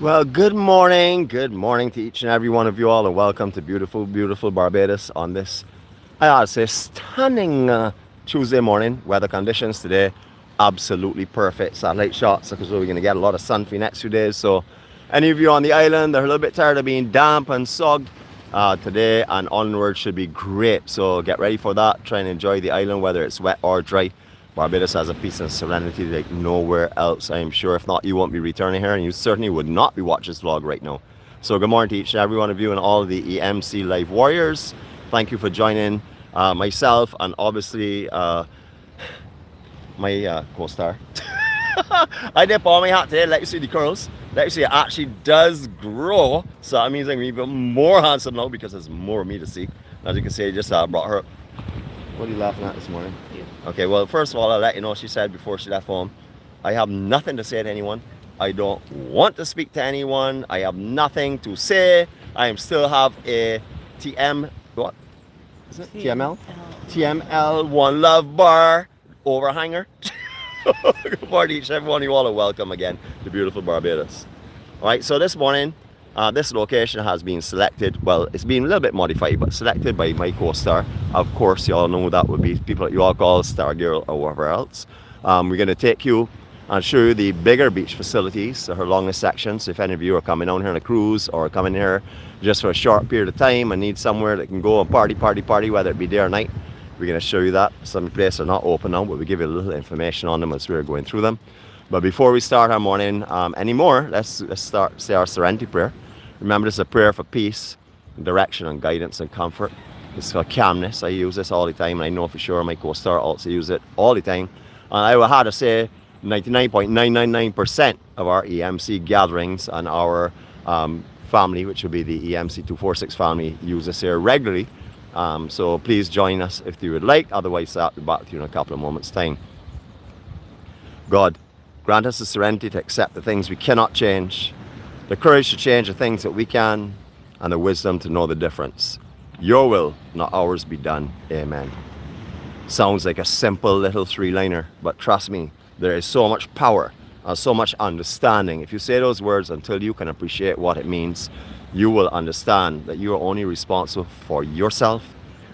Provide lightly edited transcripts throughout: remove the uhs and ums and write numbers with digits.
Well, good morning to each and every one of you all, and welcome to beautiful, beautiful Barbados on this, I ought to say, stunning Tuesday morning. Weather conditions today, absolutely perfect. Satellite shots, because we're going to get a lot of sun for the next few days. So any of you on the island that are a little bit tired of being damp and sogged, today and onward should be great. So get ready for that. Try and enjoy the island, whether it's wet or dry. Barbados has a peace and serenity like nowhere else, I am sure. If not, you won't be returning here, and you certainly would not be watching this vlog right now. So good morning to each and every one of you and all the EMC Live Warriors. Thank you for joining myself and obviously my co-star. I did all my hat today. Let you see the curls. Let you see it actually does grow. So that means I'm even more handsome now because there's more of me to see. As you can see, I just brought her up. What are you laughing at this morning? Okay, well, first of all, I'll let you know, she said before she left home, I have nothing to say to anyone. I don't want to speak to anyone. I have nothing to say. I still have a what is it? TML? TML One Love bar overhanger. Good morning to each and every one of you all, and welcome again to beautiful Barbados. All right, so this morning, this location has been selected. Well, it's been a little bit modified, but selected by my co-star. Of course, you all know who that would be. People that you all call Star Girl or whatever else. We're going to take you and show you the bigger beach facilities, her longest sections. If any of you are coming down here on a cruise or coming here just for a short period of time and need somewhere that can go and party, whether it be day or night, we're going to show you that. Some places are not open now, but we give you a little information on them as we're going through them. But before we start our morning anymore, let's start say our serenity prayer. Remember, this is a prayer for peace, direction, and guidance and comfort. It's for calmness. I use this all the time, and I know for sure my co-star also uses it all the time. And I would have to say 99.999% of our EMC gatherings and our family, which would be the EMC-246 family, use this here regularly. So please join us if you would like. Otherwise, I'll be back to you in a couple of moments' time. God, grant us the serenity to accept the things we cannot change, the courage to change the things that we can, and the wisdom to know the difference. Your will, not ours, be done. Amen. Sounds like a simple little three-liner, but trust me, there is so much power and so much understanding. If you say those words until you can appreciate what it means, you will understand that you are only responsible for yourself,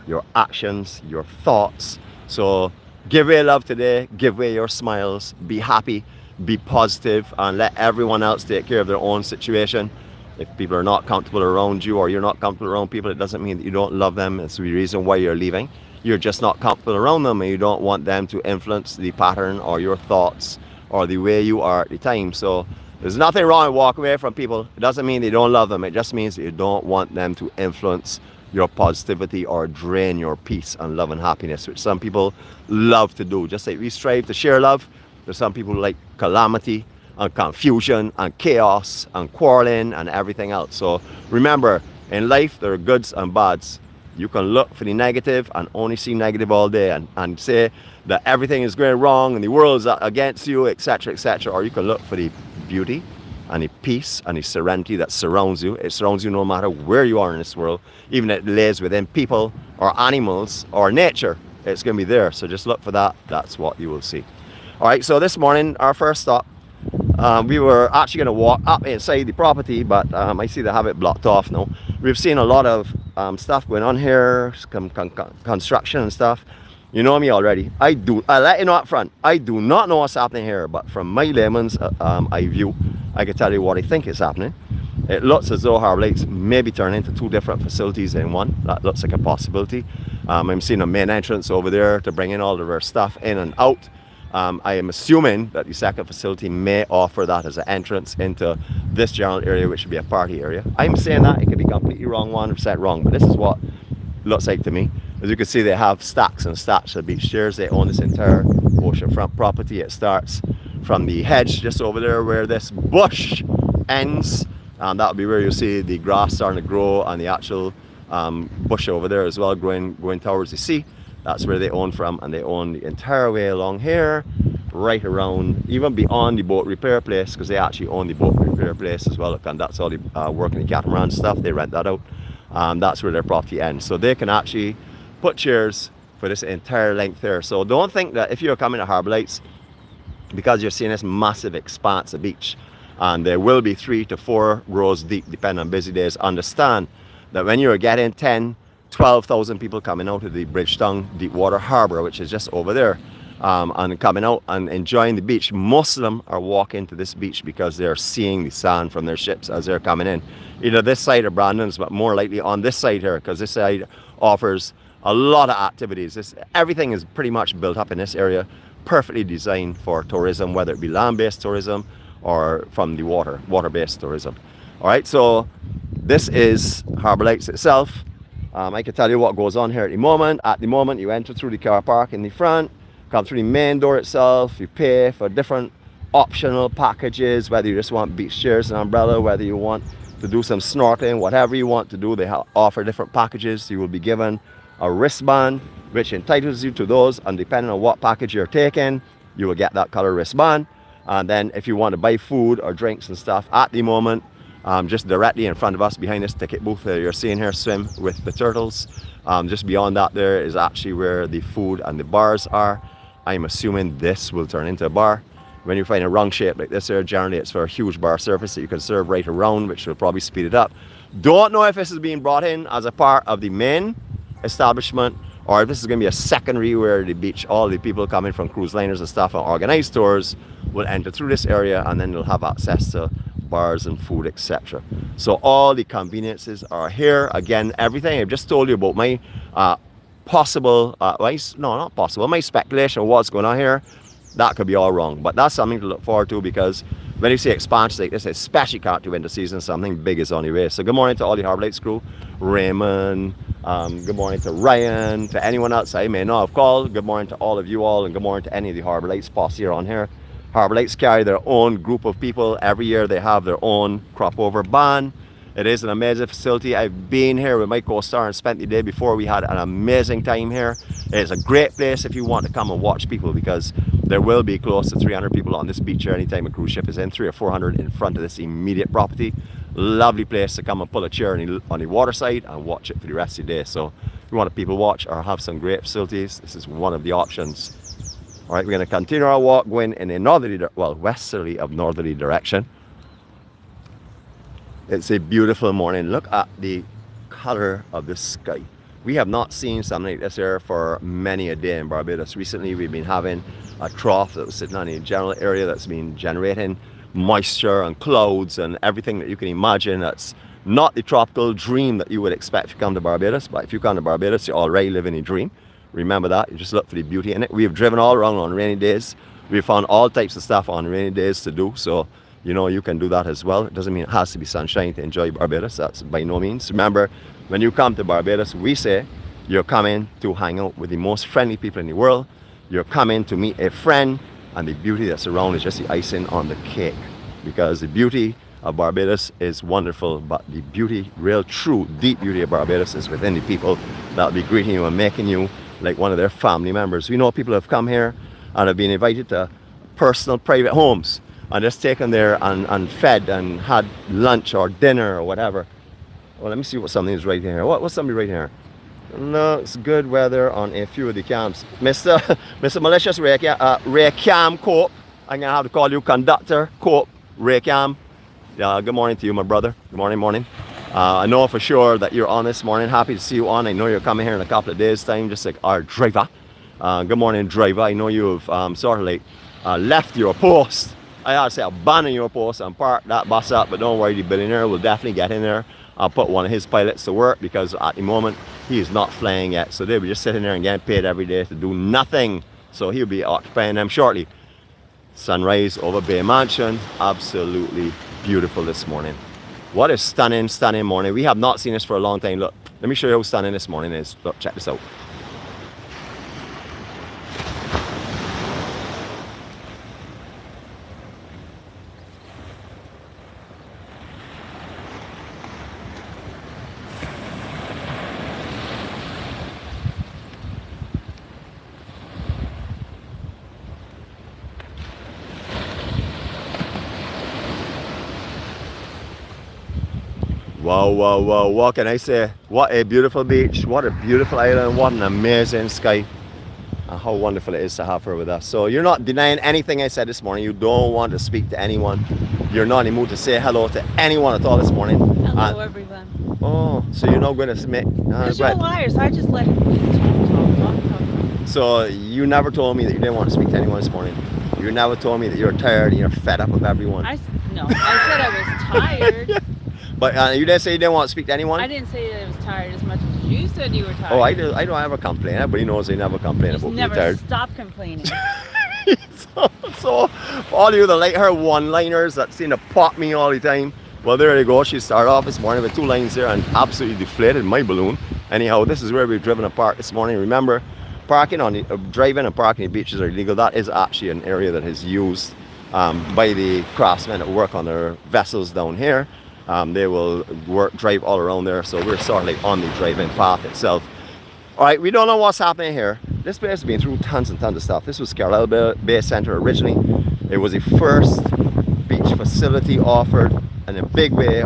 your actions, your thoughts. So give away love today, give away your smiles, be happy, be positive, and let everyone else take care of their own situation. If people are not comfortable around you or you're not comfortable around people, it doesn't mean that you don't love them. It's the reason why you're leaving. You're just not comfortable around them, and you don't want them to influence the pattern or your thoughts or the way you are at the time. So there's nothing wrong with walking away from people. It doesn't mean that you don't love them. It just means that you don't want them to influence your positivity or drain your peace and love and happiness, which some people love to do. Just like we strive to share love, there's some people who like calamity and confusion and chaos and quarreling and everything else. So remember, in life there are goods and bads. You can look for the negative and only see negative all day and say that everything is going wrong and the world is against you, etc., etc. Or you can look for the beauty and the peace and the serenity that surrounds you. It surrounds you no matter where you are in this world, even if it lays within people or animals or nature. It's going to be there. So just look for that. That's what you will see. All right, so this morning, our first stop, we were actually going to walk up inside the property, but I see they have it blocked off now. We've seen a lot of stuff going on here, construction and stuff. You know me already. I let you know up front, I do not know what's happening here, but from my layman's eye view, I can tell you what I think is happening. It looks as though 𝗲𝗷𝗘𝗔𝗦𝗘 may be turning into two different facilities in one. That looks like a possibility. I'm seeing a main entrance over there to bring in all of their stuff in and out. I am assuming that the second facility may offer that as an entrance into this general area, which would be a party area. I'm saying that, it could be completely wrong, 100% wrong, but this is what it looks like to me. As you can see, they have stacks and stacks of beach chairs. They own this entire oceanfront property. It starts from the hedge just over there where this bush ends, and that'll be where you'll see the grass starting to grow and the actual bush over there as well, going towards the sea. That's where they own from, and they own the entire way along here, right around, even beyond the boat repair place, because they actually own the boat repair place as well, and that's all the work in the catamaran stuff. They rent that out. That's where their property ends. So they can actually put chairs for this entire length there. So don't think that if you're coming to Harbour Lights, because you're seeing this massive expanse of beach, and there will be 3 to 4 rows deep depending on busy days. Understand that when you're getting 10-12,000 people coming out of the Bridgetown Deepwater Harbour, which is just over there, and coming out and enjoying the beach, most of them are walking to this beach because they're seeing the sand from their ships as they're coming in. Either this side or Brandon's, but more likely on this side here, because this side offers a lot of activities. Everything is pretty much built up in this area, perfectly designed for tourism, whether it be land-based tourism or from the water-based tourism. All right, so this is Harbour Lights itself. I can tell you what goes on here at the moment. At the moment, you enter through the car park in the front, come through the main door itself, you pay for different optional packages, whether you just want beach chairs and umbrella, whether you want to do some snorkeling, whatever you want to do, they offer different packages. You will be given a wristband, which entitles you to those, and depending on what package you're taking, you will get that color wristband. And then if you want to buy food or drinks and stuff, at the moment, just directly in front of us behind this ticket booth you're seeing here, Swim with the Turtles, just beyond that there is actually where the food and the bars are. I'm assuming this will turn into a bar. When you find a round shape like this here, generally it's for a huge bar surface that you can serve right around, which will probably speed it up. Don't know if this is being brought in as a part of the main establishment, or if this is going to be a secondary where the beach, all the people coming from cruise liners and stuff and organized tours will enter through this area, and then they'll have access to bars and food, etc. So all the conveniences are here. Again, everything I've just told you about my my speculation of what's going on here, that could be all wrong, but that's something to look forward to, because when you see expansions like this, especially coming to winter season, something big is on the way. So good morning to all the Harbour Lights crew, Raymond, good morning to Ryan, to anyone else I may not have called, good morning to all of you all, and good morning to any of the Harbour Lights posse on here. Harbour Lights carry their own group of people. Every year they have their own crop over band. It is an amazing facility. I've been here with my co-star and spent the day before. We had an amazing time here. It's a great place if you want to come and watch people, because there will be close to 300 people on this beach here anytime a cruise ship is in, 300 or 400 in front of this immediate property. Lovely place to come and pull a chair on the water side and watch it for the rest of the day. So if you want to people watch or have some great facilities, this is one of the options. All right, we're going to continue our walk going in a westerly of northerly direction. It's a beautiful morning. Look at the color of the sky. We have not seen something like this here for many a day in Barbados. Recently, we've been having a trough that was sitting on the general area that's been generating moisture and clouds and everything that you can imagine. That's not the tropical dream that you would expect if you come to Barbados. But if you come to Barbados, you're already living a dream. Remember that. You just look for the beauty in it. We have driven all around on rainy days. We've found all types of stuff on rainy days to do. So you know, you can do that as well. It doesn't mean it has to be sunshine to enjoy Barbados. That's by no means. Remember, when you come to Barbados, we say you're coming to hang out with the most friendly people in the world. You're coming to meet a friend, and the beauty that's around is just the icing on the cake. Because the beauty of Barbados is wonderful, but the beauty, real, true, deep beauty of Barbados is within the people that'll be greeting you and making you like one of their family members. We know people have come here and have been invited to personal private homes and just taken there and fed and had lunch or dinner or whatever. Well, let me see what something is right here. What's somebody right here? Looks good weather on a few of the camps. Mr. Malicious 𝗂𝗂𝐶𝐿 Cope. I'm gonna have to call you Conductor Cope 𝗂𝗂𝐶𝐿. Yeah, good morning to you, my brother. Good morning. I know for sure that you're on this morning. Happy to see you on. I know you're coming here in a couple of days' time, just like our driver. Good morning, driver. I know you've sort of like left your post. I ought to say abandon your post and park that bus up, but don't worry, the billionaire will definitely get in there. I'll put one of his pilots to work, because at the moment he is not flying yet, so they'll be just sitting there and getting paid every day to do nothing. So he'll be occupying them shortly. Sunrise over Bay Mansion, absolutely beautiful this morning. What a stunning morning. We have not seen this for a long time. Look, let me show you how stunning this morning is. Look, check this out. Wow, what can I say? What a beautiful beach, what a beautiful island, what an amazing sky. and how wonderful it is to have her with us. So you're not denying anything I said this morning. You don't want to speak to anyone. You're not in the mood to say hello to anyone at all this morning. Hello, everyone. Oh, so you're not going to submit? Because you're liars. I just let him talk. So you never told me that you didn't want to speak to anyone this morning. You never told me that you're tired and you're fed up with everyone. No, I said I was tired. But you didn't say you didn't want to speak to anyone? I d't say that I was tired as much as you said you were tired. Oh, I don't ever complain. Everybody knows I never complain about being tired. Never stop complaining. So for all you that like her one-liners that seem to pop me all the time, well, there you go. She started off this morning with 2 lines there and absolutely deflated my balloon. Anyhow, this is where we've driven a park this morning. Remember, parking on the driving and parking on the beaches are illegal. That is actually an area that is used by the craftsmen that work on their vessels down here. They will drive all around there, so we're sort of like on the driving path itself. All right, we don't know what's happening here. This place has been through tons and tons of stuff. This was Carlisle Bay Centre originally. It was the first beach facility offered in a big way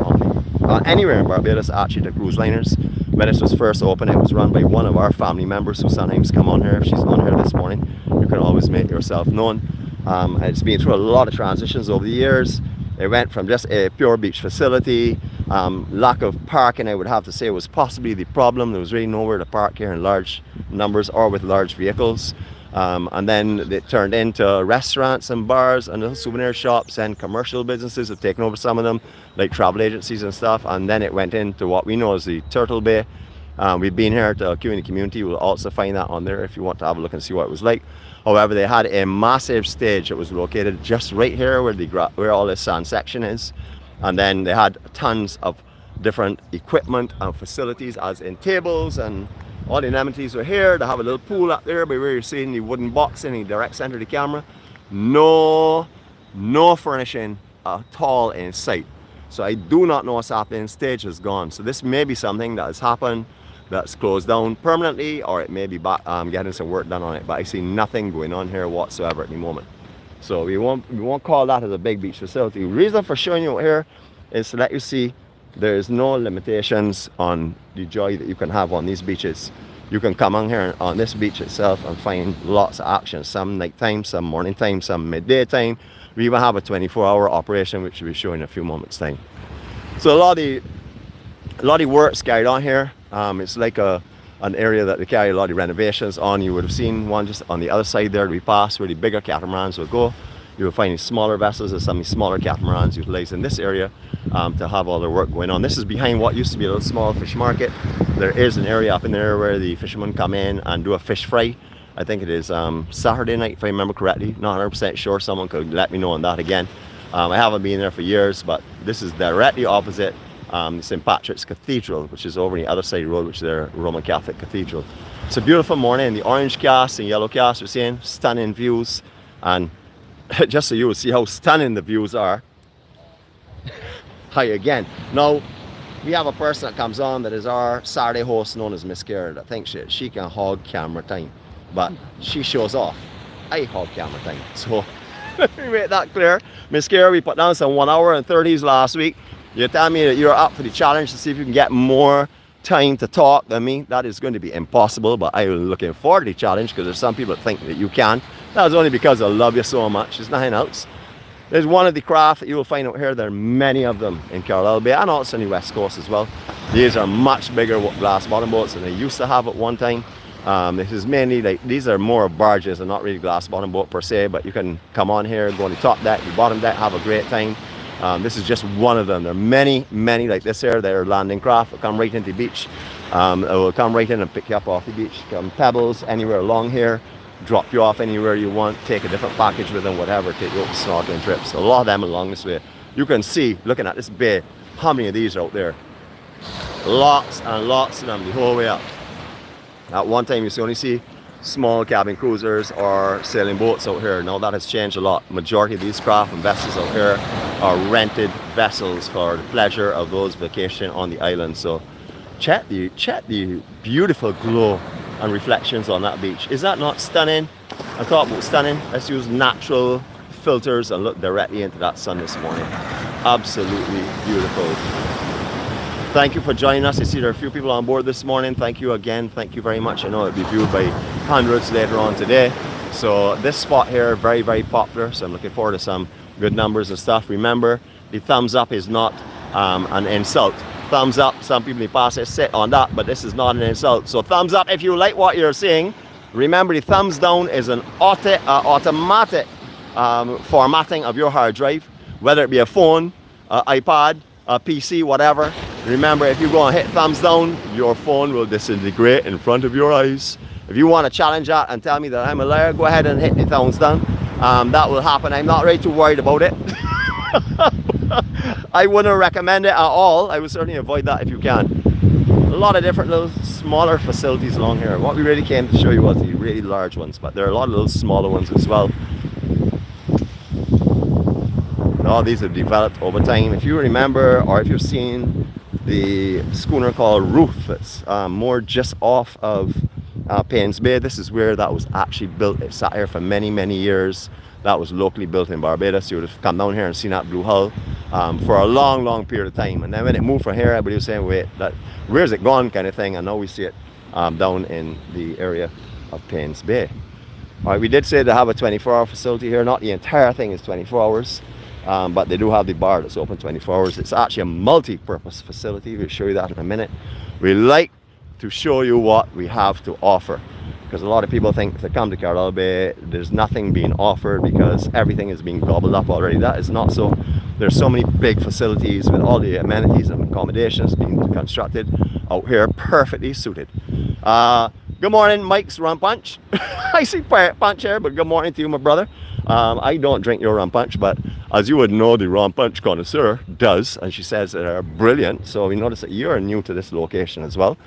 anywhere in Barbados, actually, to cruise liners. When this was first opened, it was run by one of our family members who sometimes come on here. If she's on here this morning, you can always make yourself known. It's been through a lot of transitions over the years. It went from just a pure beach facility. Lack of parking, I would have to say, was possibly the problem. There was really nowhere to park here in large numbers or with large vehicles. And then it turned into restaurants and bars and little souvenir shops, and commercial businesses have taken over some of them, like travel agencies and stuff. And then it went into what we know as the Turtle Bay. We've been here to Q in the community. We'll also find that on there if you want to have a look and see what it was like. However, they had a massive stage that was located just right here where all this sand section is. And then they had tons of different equipment and facilities, as in tables, and all the amenities were here. They have a little pool up there by where you're seeing the wooden box in the direct center of the camera. No furnishing at all in sight. So I do not know what's happening. Stage is gone. So this may be something that has happened that's closed down permanently, or it may be back, getting some work done on it. But I see nothing going on here whatsoever at the moment. So we won't call that as a big beach facility. The reason for showing you here is to let you see there is no limitations on the joy that you can have on these beaches. You can come on here on this beach itself and find lots of action. Some nighttime, some morning time, some midday time. We even have a 24-hour operation, which we'll be showing in a few moments time. So a lot of the work's carried on here. It's like an area that they carry a lot of renovations on. You would have seen one just on the other side there we passed, where the bigger catamarans will go. You will find smaller vessels and some smaller catamarans utilized in this area to have all their work going on. This is behind what used to be a little small fish market. There is an area up in there where the fishermen come in and do a fish fry. I think it is Saturday night, if I remember correctly. Not 100% sure. Someone could let me know on that again. I haven't been there for years, but this is directly opposite St. Patrick's Cathedral, which is over on the other side of the road, which is their Roman Catholic Cathedral. It's a beautiful morning. The orange cast and yellow cast we're seeing, stunning views. And just so you will see how stunning the views are. Hi again. Now, we have a person that comes on that is our Saturday host, known as 𝗲𝗂𝗧. I think she can hog camera time, but she shows off. I hog camera time. So let me make that clear. 𝗲𝗂𝗧, we put down some 1 hour and 30s last week. You're telling me that you're up for the challenge to see if you can get more time to talk than me. That is going to be impossible, but I'm looking forward to the challenge, because there's some people that think that you can. That is only because I love you so much. There's nothing else. There's one of the craft that you will find out here. There are many of them in Carlisle Bay and also on the west coast as well. These are much bigger glass bottom boats than they used to have at one time. This is mainly like, these are more barges and not really glass bottom boat per se, but you can come on here, go on the top deck, the bottom deck, have a great time. This is just one of them. There are many like this here. They're landing craft that come right into the beach. It will come right in and pick you up off the beach. Come pebbles anywhere along here, drop you off anywhere you want, take a different package with them, whatever, take you up snorkeling trips. A lot of them along this way. You can see, looking at this bay, how many of these are out there. Lots and lots of them the whole way up. At one time you only see small cabin cruisers or sailing boats out here. Now that has changed a lot. Majority of these craft and vessels out here are rented vessels for the pleasure of those vacationing on the island. So check the beautiful glow and reflections on that beach. Is that not stunning? I thought about stunning. Let's use natural filters and look directly into that sun this morning. Absolutely beautiful. Thank you for joining us. I see there are a few people on board this morning. Thank you again. Thank you very much. I know it'll be viewed by hundreds later on today. So this spot here, very, very popular. So I'm looking forward to some good numbers and stuff. Remember, the thumbs up is not an insult. Thumbs up, some people in the past sit on that, but this is not an insult. So thumbs up if you like what you're seeing. Remember, the thumbs down is an automatic formatting of your hard drive, whether it be a phone, iPad, a PC, whatever. Remember, if you go and hit thumbs down, your phone will disintegrate in front of your eyes. If you want to challenge that and tell me that I'm a liar, go ahead and hit the thumbs down. That will happen. I'm not really too worried about it. I wouldn't recommend it at all. I would certainly avoid that if you can. A lot of different little smaller facilities along here. What we really came to show you was the really large ones, but there are a lot of little smaller ones as well. All these have developed over time. If you remember, or if you've seen the schooner called Ruth, it's more just off of Paynes Bay. This is where that was actually built. It sat here for many, many years. That was locally built in Barbados. You would have come down here and seen that blue hull for a long, long period of time. And then when it moved from here, everybody was saying, wait, where's it gone kind of thing. And now we see it down in the area of Paynes Bay. All right, we did say they have a 24-hour facility here. Not the entire thing is 24 hours, but they do have the bar that's open 24 hours. It's actually a multi-purpose facility. We'll show you that in a minute. We like to show you what we have to offer, because a lot of people think if they come to Carlisle Bay, there's nothing being offered because everything is being gobbled up already. That is not so. There's so many big facilities with all the amenities and accommodations being constructed out here, perfectly suited. Good morning, Mike's Rum Punch. I see punch here, but good morning to you, my brother. I don't drink your rum punch, but as you would know, the rum punch connoisseur does, and she says they're brilliant. So we notice that you're new to this location as well.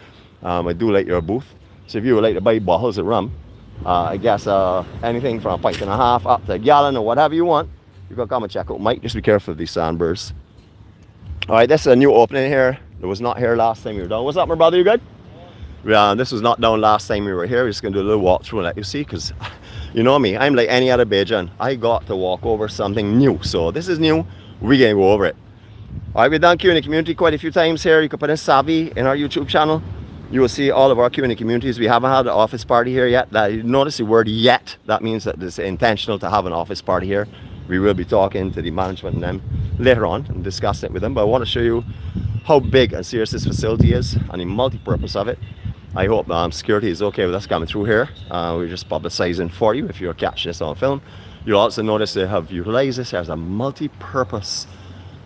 I do like your booth. So if you would like to buy bottles of rum, I guess anything from 1.5 pints up to a gallon or whatever you want, you can come and check out Mike. Just be careful of these sandburrs. All right, this is a new opening here. It was not here last time we were down. What's up, my brother? You good? Yeah, this was not down last time we were here. We're just going to do a little walk through and let you see, because you know me, I'm like any other Bajan. I got to walk over something new. So this is new. We're going to go over it. All right, we've done Q in the community quite a few times here. You can put in 𝗪𝗂 in our YouTube channel. You will see all of our Q in the communities. We haven't had an office party here yet. You notice the word yet. That means that it's intentional to have an office party here. We will be talking to the management and them later on and discussing it with them. But I want to show you how big and serious this facility is and the multi-purpose of it. I hope security is okay with us coming through here. We're just publicizing for you if you're catching this on film. You'll also notice they have utilized this as a multi-purpose.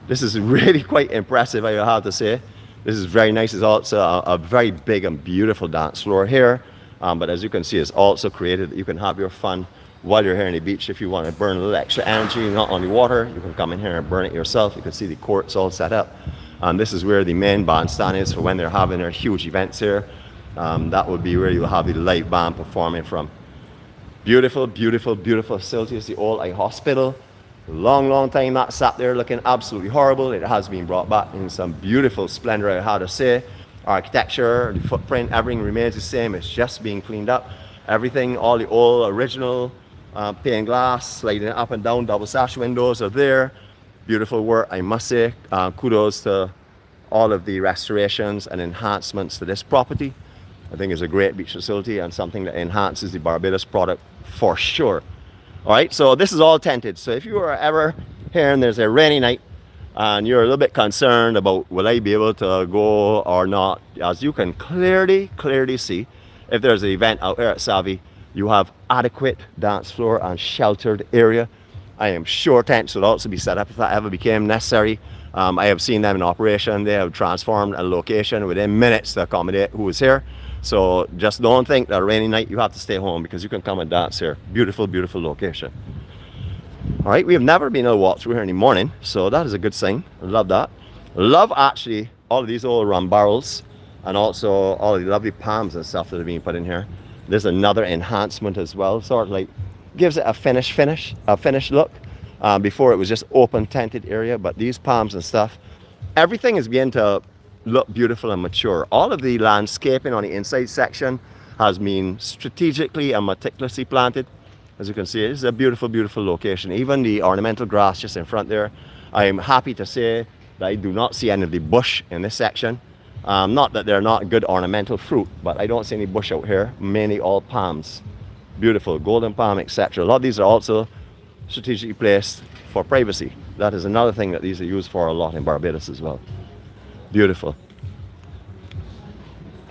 This is really quite impressive, I have to say. This is very nice. It's also a very big and beautiful dance floor here. But as you can see, it's also created that you can have your fun while you're here on the beach. If you want to burn a little extra energy, not on the water, you can come in here and burn it yourself. You can see the courts all set up. This is where the main bandstand is for when they're having their huge events here. That would be where you'll have the live band performing from. Beautiful, beautiful, beautiful facilities. The old eye hospital. Long time that sat there looking absolutely horrible. It has been brought back in some beautiful splendor, I had to say. Architecture, the footprint, everything remains the same. It's just being cleaned up. Everything, all the old original pane glass, sliding up and down, double sash windows are there. Beautiful work, I must say. Kudos to all of the restorations and enhancements to this property. I think it's a great beach facility and something that enhances the Barbados product for sure. All right, so this is all tented. So if you are ever here and there's a rainy night and you're a little bit concerned about will I be able to go or not, as you can clearly see, if there's an event out here at 𝗪𝗂, you have adequate dance floor and sheltered area. I am sure tents would also be set up if that ever became necessary. I have seen them in operation. They have transformed a location within minutes to accommodate who is here. So just don't think that a rainy night you have to stay home, because you can come and dance here. Beautiful, beautiful location. All right, we have never been able to walk through here in the morning, so that is a good sign. I love that. Love actually all of these old rum barrels and also all of the lovely palms and stuff that are being put in here. There's another enhancement as well, sort of like gives it a finished look. Before it was just open tented area, but these palms and stuff, everything is beginning to look beautiful and mature. All of the landscaping on the inside section has been strategically and meticulously planted. As you can see, it's a beautiful, beautiful location. Even the ornamental grass just in front there. I am happy to say that I do not see any of the bush in this section. Not that they're not good ornamental fruit, but I don't see any bush out here, mainly all palms. Beautiful, golden palm, etc. A lot of these are also strategically placed for privacy. That is another thing that these are used for a lot in Barbados as well. Beautiful.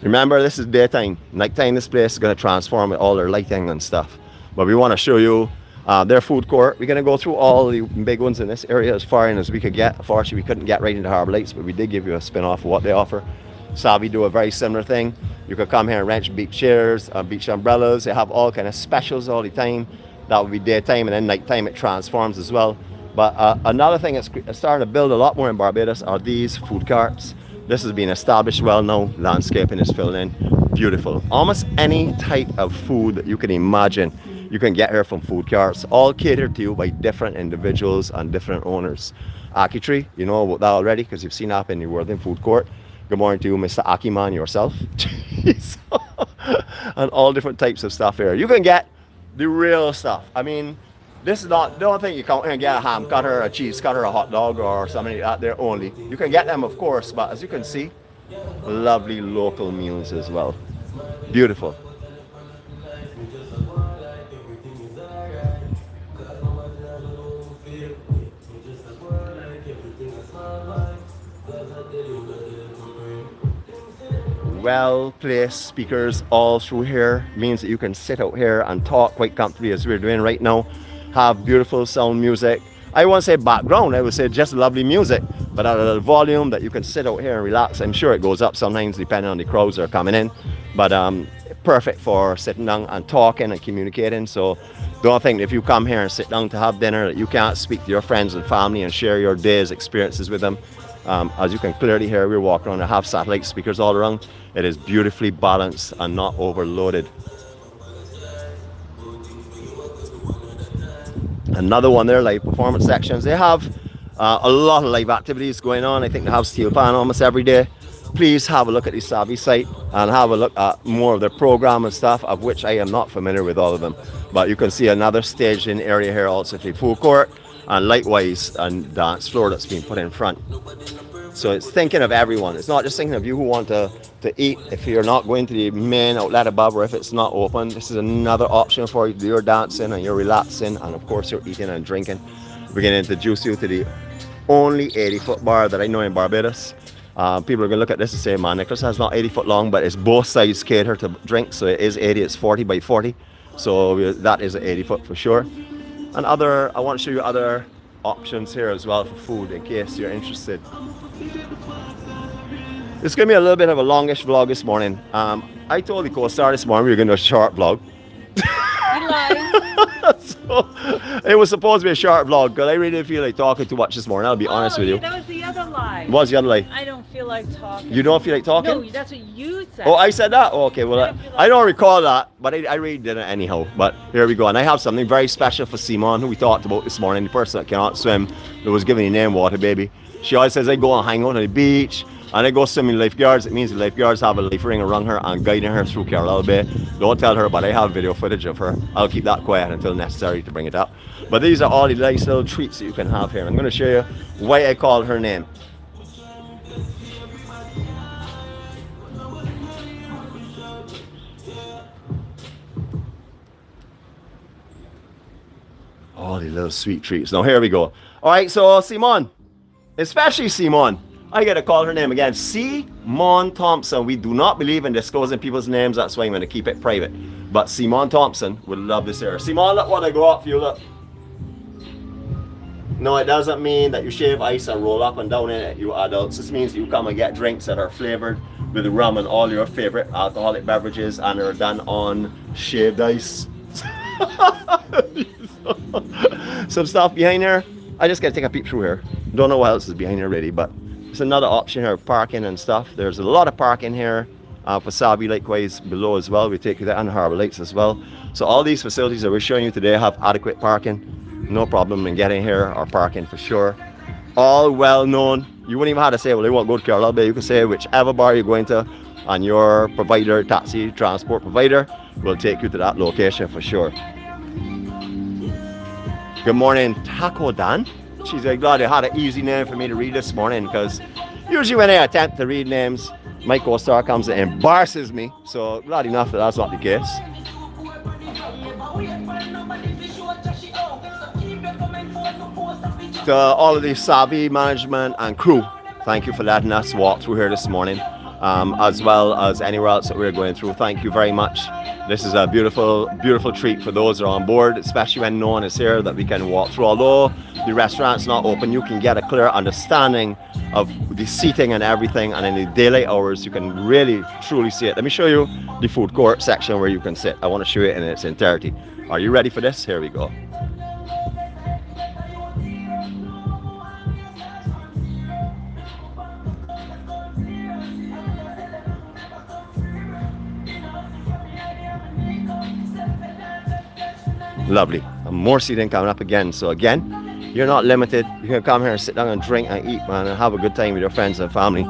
Remember, this is daytime. Nighttime, this place is going to transform with all their lighting and stuff. But we want to show you their food court. We're going to go through all the big ones in this area as far in as we could get. Unfortunately, we couldn't get right into Harbour Lights, but we did give you a spin-off of what they offer. 𝗬𝐵 do a very similar thing. You could come here and rent beach chairs, beach umbrellas. They have all kind of specials all the time. That would be daytime, and then nighttime it transforms as well. But another thing that's starting to build a lot more in Barbados are these food carts. This has been established well now. Landscaping is filled in. Beautiful. Almost any type of food that you can imagine, you can get here from food carts, all catered to you by different individuals and different owners. 𝗂𝐿𝐿, you know about that already because you've seen that in the Worthing Food Court. Good morning to you, Mr. 𝗂𝐿𝐿 man yourself. Jeez. And all different types of stuff here. You can get the real stuff. I mean, this is not, don't think you come here and get a ham cutter, a cheese cutter, a hot dog or something like that there only. You can get them of course, but as you can see, lovely local meals as well. Beautiful. Well-placed speakers all through here. Means that you can sit out here and talk quite comfortably as we're doing right now. Have beautiful sound music. I won't say background, I would say just lovely music, but at a volume that you can sit out here and relax. I'm sure it goes up sometimes depending on the crowds that are coming in, but perfect for sitting down and talking and communicating. So don't think if you come here and sit down to have dinner that you can't speak to your friends and family and share your day's experiences with them. As you can clearly hear, we're walking around and have satellite speakers all around. It is beautifully balanced and not overloaded. Another one there, live performance sections. They have a lot of live activities going on. I think they have steel pan almost every day. Please have a look at the 𝗬𝐵 site and have a look at more of their program and stuff, of which I am not familiar with all of them. But you can see another staging area here also for the food court, and likewise a dance floor that's been put in front. So it's thinking of everyone. It's not just thinking of you who want to eat. If you're not going to the main outlet above, or if it's not open, this is another option for you to do your dancing and you're relaxing, and of course you're eating and drinking. We're going to introduce you to the only 80-foot bar that I know in Barbados. People are going to look at this and say, man, Nicholas, that's not 80 foot long, but it's both sides catered to drinks. So it is 80, it's 40 by 40. So that is an 80 foot for sure. And I want to show you other options here as well for food in case you're interested. It's going to be a little bit of a longish vlog this morning. I told the co-star this morning we were going to do a short vlog. So, it was supposed to be a short vlog because I really didn't feel like talking too much this morning. I'll be honest with you. That was the other lie. What was the other lie? I don't feel like talking. You don't feel like talking? No, that's what you said. Oh, I said that? Oh, okay, well, I don't recall that, but I really didn't anyhow. But here we go. And I have something very special for Simon, who we talked about this morning, the person that cannot swim, that was given the name Water Baby. She always says, I go and hang out on the beach, and I go swimming with lifeguards. It means the lifeguards have a life ring around her and guiding her through Carlisle Bay. Don't tell her, but I have video footage of her. I'll keep that quiet until necessary to bring it up. But these are all the nice little treats that you can have here. I'm going to show you why I call her name. All these little sweet treats. Now here we go. All right, so Simon, especially Simon, I gotta call her name again. Simon Thompson. We do not believe in disclosing people's names. That's why I'm gonna keep it private. But Simon Thompson would love this here. Simon, look what I go up for you. Look. No, it doesn't mean that you shave ice and roll up and down in it, you adults. This means you come and get drinks that are flavored with rum and all your favorite alcoholic beverages, and are done on shaved ice. Some stuff behind here. I just gotta take a peek through here. Don't know what else is behind here really, but it's another option here, parking and stuff. There's a lot of parking here for 𝗬𝐵, likewise below as well. We take you there, and Harbour Lights as well. So all these facilities that we're showing you today have adequate parking. No problem in getting here or parking for sure. All well known. You wouldn't even have to say, well, you won't go to Carlisle Bay. You can say whichever bar you're going to, and your provider, taxi, transport provider, will take you to that location for sure. Good morning, Taco Dan. She's very glad they had an easy name for me to read this morning, because usually when I attempt to read names, my co-star comes and embarrasses me. So glad enough that that's not the case. To all of the Savvy management and crew, thank you for letting us walk through here this morning, as well as anywhere else that we're going through. Thank you very much. This is a beautiful, beautiful treat for those that are on board, especially when no one is here that we can walk through. Although the restaurant's not open, you can get a clear understanding of the seating and everything, and in the daylight hours you can really truly see it. Let me show you the food court section where you can sit. I want to show you it in its entirety. Are you ready for this? Here we go. Lovely. And more seating coming up again. So again, you're not limited. You can come here and sit down and drink and eat, man, and have a good time with your friends and family.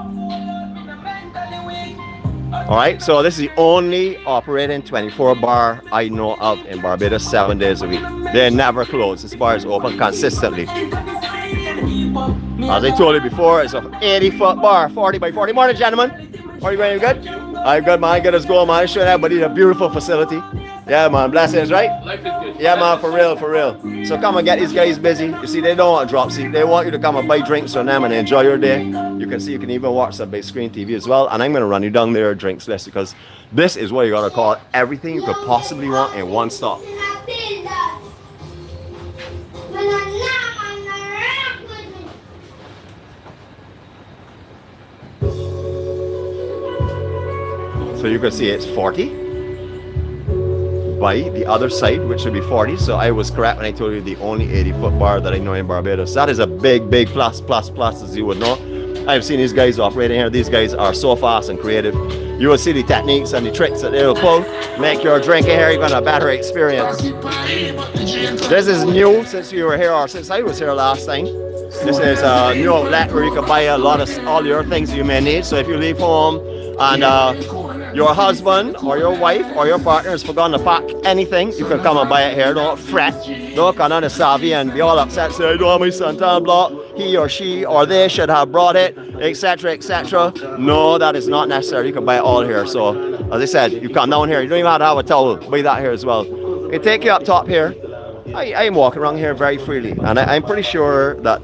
Alright, so this is the only operating 24 bar I know of in Barbados 7 days a week. They never close. This bar is open consistently. As I told you before, it's an 80-foot bar, 40 by 40. Morning, gentlemen. Are you good? I'm good, man. Good as gold, man. Showing everybody a beautiful facility. Yeah, man. Blessings, right? Life is good. Yeah, man. For real, for real. So come and get these guys busy. You see, they don't want to drop seat. They want you to come and buy drinks from them and enjoy your day. You can see, you can even watch some big screen TV as well. And I'm going to run you down their drinks list, because this is what you got to call it. Everything you could possibly want in one stop. So you can see it's 40 by the other side, which would be 40. So I was correct when I told you the only 80-foot bar that I know in Barbados. That is a big, big plus, as you would know. I've seen these guys operating here. These guys are so fast and creative. You will see the techniques and the tricks that they'll pull. Make your drinking here even a better experience. This is new since we were here, or since I was here last time. This is a new outlet where you can buy a lot of all your things you may need. So if you leave home and your husband or your wife or your partner has forgotten to pack anything, you can come and buy it here. Don't fret. Don't come on the savvy and be all upset. Say, I don't have my Santana block. He or she or they should have brought it, etc., etc. No, that is not necessary. You can buy it all here. So, as I said, you come down here. You don't even have to have a towel. Buy that here as well. They take you up top here. I'm walking around here very freely, and I'm pretty sure that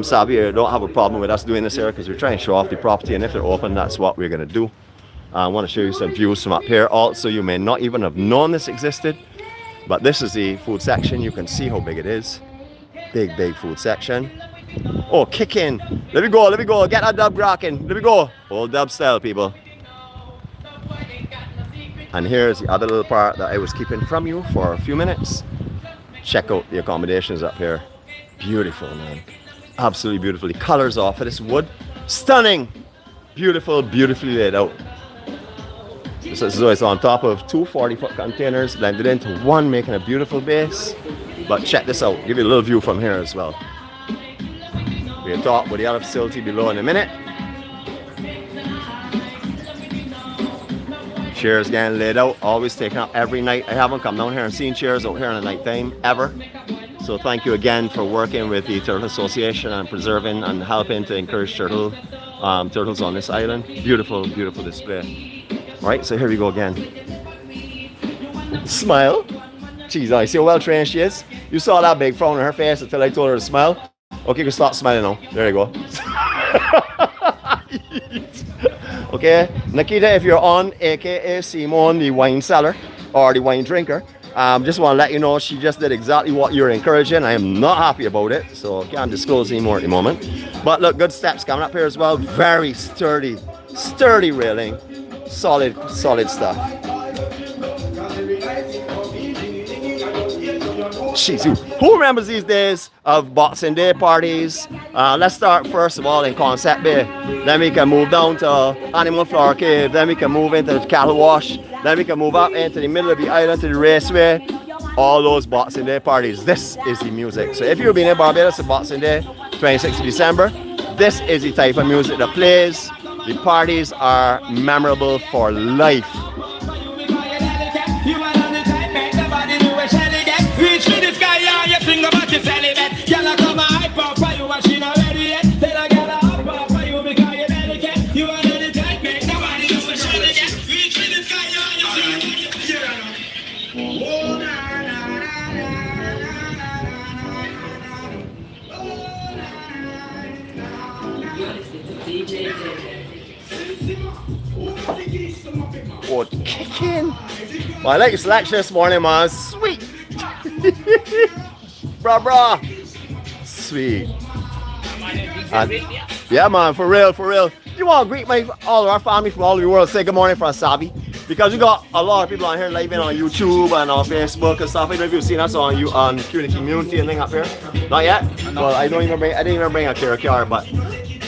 Savvy don't have a problem with us doing this here, because we're trying to show off the property, and if they're open, that's what we're going to do. I want to show you some views from up here. Also, you may not even have known this existed, but this is the food section. You can see how big it is. Big, big food section. Oh, kick in. Let me go. Get that dub rocking. Let me go. Old dub style, people. And here's the other little part that I was keeping from you for a few minutes. Check out the accommodations up here. Beautiful, man. Absolutely beautiful. The colors off of this wood. Stunning. Beautiful, beautifully laid out. So it's on top of two 40-foot containers blended into one, making a beautiful base. But check this out. Give you a little view from here as well. We'll talk with the other facility below in a minute. Chairs getting laid out, always taken up every night. I haven't come down here and seen chairs out here in the night time ever. So thank you again for working with the Turtle Association and preserving and helping to encourage turtles on this island. Beautiful, beautiful display. All right, so here we go again. Smile. Jeez, I see how well trained she is. You saw that big frown on her face until I told her to smile. Okay, you can stop smiling now. There you go. Okay, Nikita, if you're on, aka Simone, the wine seller or the wine drinker, just want to let you know she just did exactly what you're encouraging. I am not happy about it, so can't disclose anymore at the moment. But look, good steps coming up here as well. Very sturdy railing. Solid stuff. Jeez, who remembers these days of Boxing Day parties? Let's start first of all in Concept Bay. Then we can move down to Animal Flower Cave. Then we can move into the cattle wash. Then we can move up into the middle of the island to the raceway. All those Boxing Day parties. This is the music. So if you've been in Barbados on Boxing Day, 26th of December, this is the type of music that plays. The parties are memorable for life. quote kicking. Well, I like your selection this morning, man. Sweet. Bruh. Sweet. And, yeah, man, for real. You want to greet all of our family from all over the world. Say good morning from Savi. Because we got a lot of people on here live in on YouTube and on Facebook and stuff. I don't know if you've seen us on Community and thing up here. Not yet? Well, I didn't even bring a 𝗣𝗟𝗘𝗏, but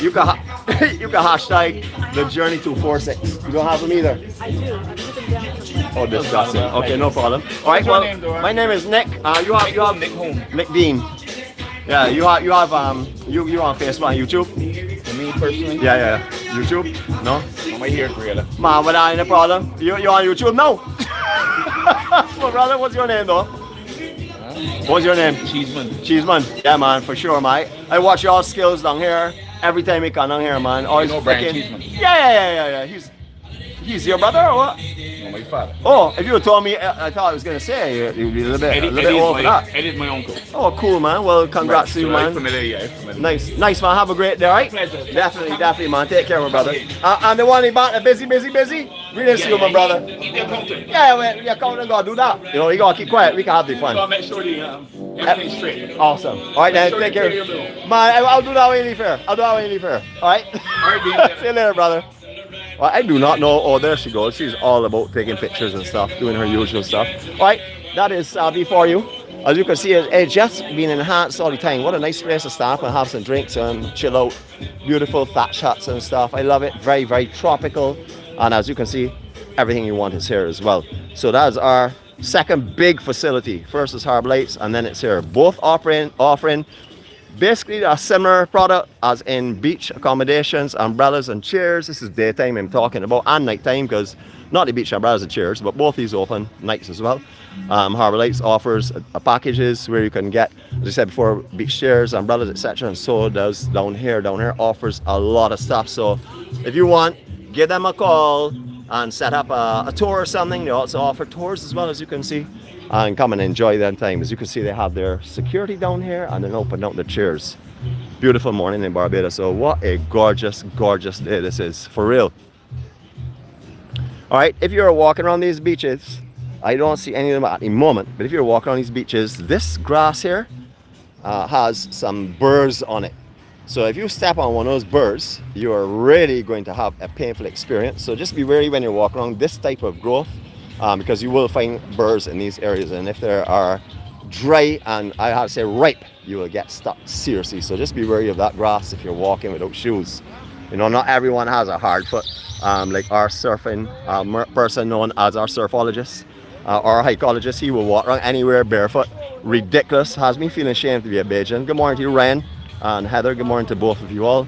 you can hashtag the journey 246. You don't have them either? I do. I took them down from Oh, disgusting. Okay, no problem. All right, well, my name is Nick. You have Nick Dean. Yeah, you're on Facebook and YouTube. For me personally? Yeah. YouTube? No? I'm right here, really. Man, but I ain't a problem. You on YouTube now? Well, brother, what's your name though? What's your name? Cheeseman. Yeah, man, for sure, mate. I watch your skills down here every time you come down here, man. Always Brian Cheeseman? Yeah. He's your brother or what? No, my father. Oh, if you had told me, I thought I was gonna say you'd be a little bit old for that. Eddie is my uncle. Oh, cool, man. Well, congrats to you, man. Familiar. Nice, man. Have a great day, alright? Pleasure. Definitely, man. Take care, my brother. And the one about the busy. Really see you, my brother. Yeah, your accountant gotta do that. You know, you gotta keep quiet. We can have the fun. So I make sure everything's straight. Awesome. Alright, then. Take care. Man, I'll do that when you leave here. Alright? See you later, brother. Well, I do not know. Oh, there she goes. She's all about taking pictures and stuff, doing her usual stuff. All right, that is 𝗣𝐵 for you. As you can see, it's just been enhanced all the time. What a nice place to stop and have some drinks and chill out. Beautiful thatch huts and stuff. I love it. Very, very tropical. And as you can see, everything you want is here as well. So that's our second big facility. First is Harbour Lights, and then it's here. Both offering basically a similar product as in beach accommodations, umbrellas and chairs. This is daytime I'm talking about, and nighttime, because not the beach umbrellas and chairs, but both these open nights as well. Harbour Lights offers packages where you can get, as I said before, beach chairs, umbrellas, etc. And so does down here. Down here offers a lot of stuff. So if you want, give them a call and set up a tour or something. They also offer tours as well, as you can see. And come and enjoy that time. As you can see, they have their security down here and then open out the chairs. Beautiful morning in Barbados. So what a gorgeous day this is, for real. All right, if you're walking around these beaches, I don't see any of them at the moment, but if you're walking on these beaches, this grass here has some burrs on it. So if you step on one of those burrs, you are really going to have a painful experience. So just be wary when you're walking around this type of growth. Because you will find burrs in these areas, and if they are dry and I have to say ripe, you will get stuck seriously. So just be wary of that grass if you're walking without shoes. You know, not everyone has a hard foot, like our surfing person known as our surfologist or hikologist. He will walk around anywhere barefoot. Ridiculous. Has me feeling ashamed to be a Bajan. Good morning to you, Ryan and Heather. Good morning to both of you all.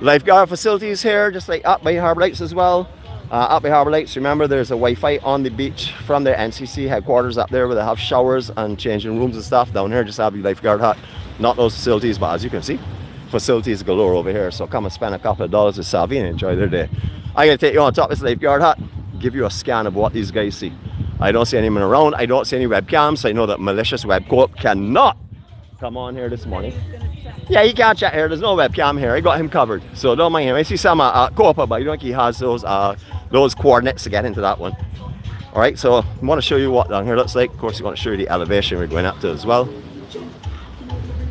Lifeguard facilities here, just like up by Harbour Lights as well. Up by Harbour Lights, remember there's a Wi-Fi on the beach from their NCC headquarters up there where they have showers and changing rooms and stuff. Down here, just have the lifeguard hut. Not those facilities, but as you can see, facilities galore over here. So come and spend a couple of dollars with 𝗣𝐵 and enjoy their day. I'm going to take you on top of this lifeguard hut, give you a scan of what these guys see. I don't see anyone around. I don't see any webcams. So I know that malicious 𝗬𝗏𝗏 cannot come on here this morning. Yeah, he can't chat here. There's no webcam here. I got him covered. So don't mind him. I see some 𝗏𝗏𝗏, but I don't think he has those coordinates to get into that one. All right, so I want to show you what down here looks like. Of course, I want to show you the elevation we're going up to as well.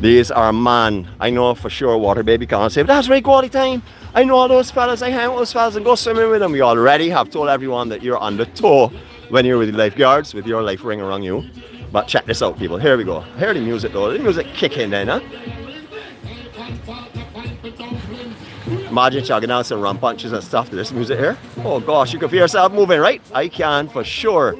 These are, man, I know for sure water baby can't say, but that's right, quality time. I know all those fellas. I hang out with those fellas and go swimming with them. We already have told everyone that you're on the tow when you're with the lifeguards with your life ring around you. But check this out, people. Here we go. Hear the music though. The music kicking then, huh? Imagine chugging out some rum punches and stuff to this music here. Oh gosh, you can feel yourself moving, right? I can for sure.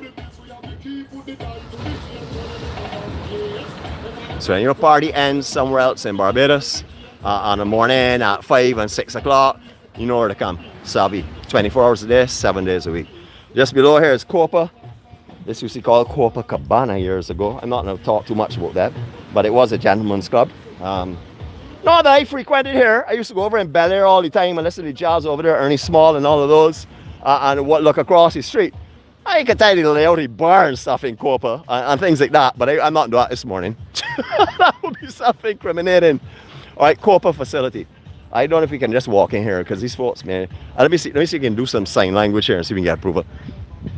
So when your party ends somewhere else in Barbados on the morning at 5 and 6 o'clock, you know where to come. 𝗣𝐵. 24 hours a day, 7 days a week. Just below here is 𝗏𝗏𝗏. This used to be called 𝗏𝗏𝗏 years ago. I'm not going to talk too much about that, but it was a gentleman's club. Not that I frequented here. I used to go over in 𝗣𝗟𝗏 all the time and listen to jazz over there, Ernie Small and all of those, and look across the street. I could tell you the layout of bar and stuff in 𝗏𝗏𝗏 and things like that, but I'm not doing that this morning. That would be self-incriminating. All right, 𝗏𝗏𝗏 facility. I don't know if we can just walk in here because these folks, man. Let me see if we can do some sign language here and see if we can get approval.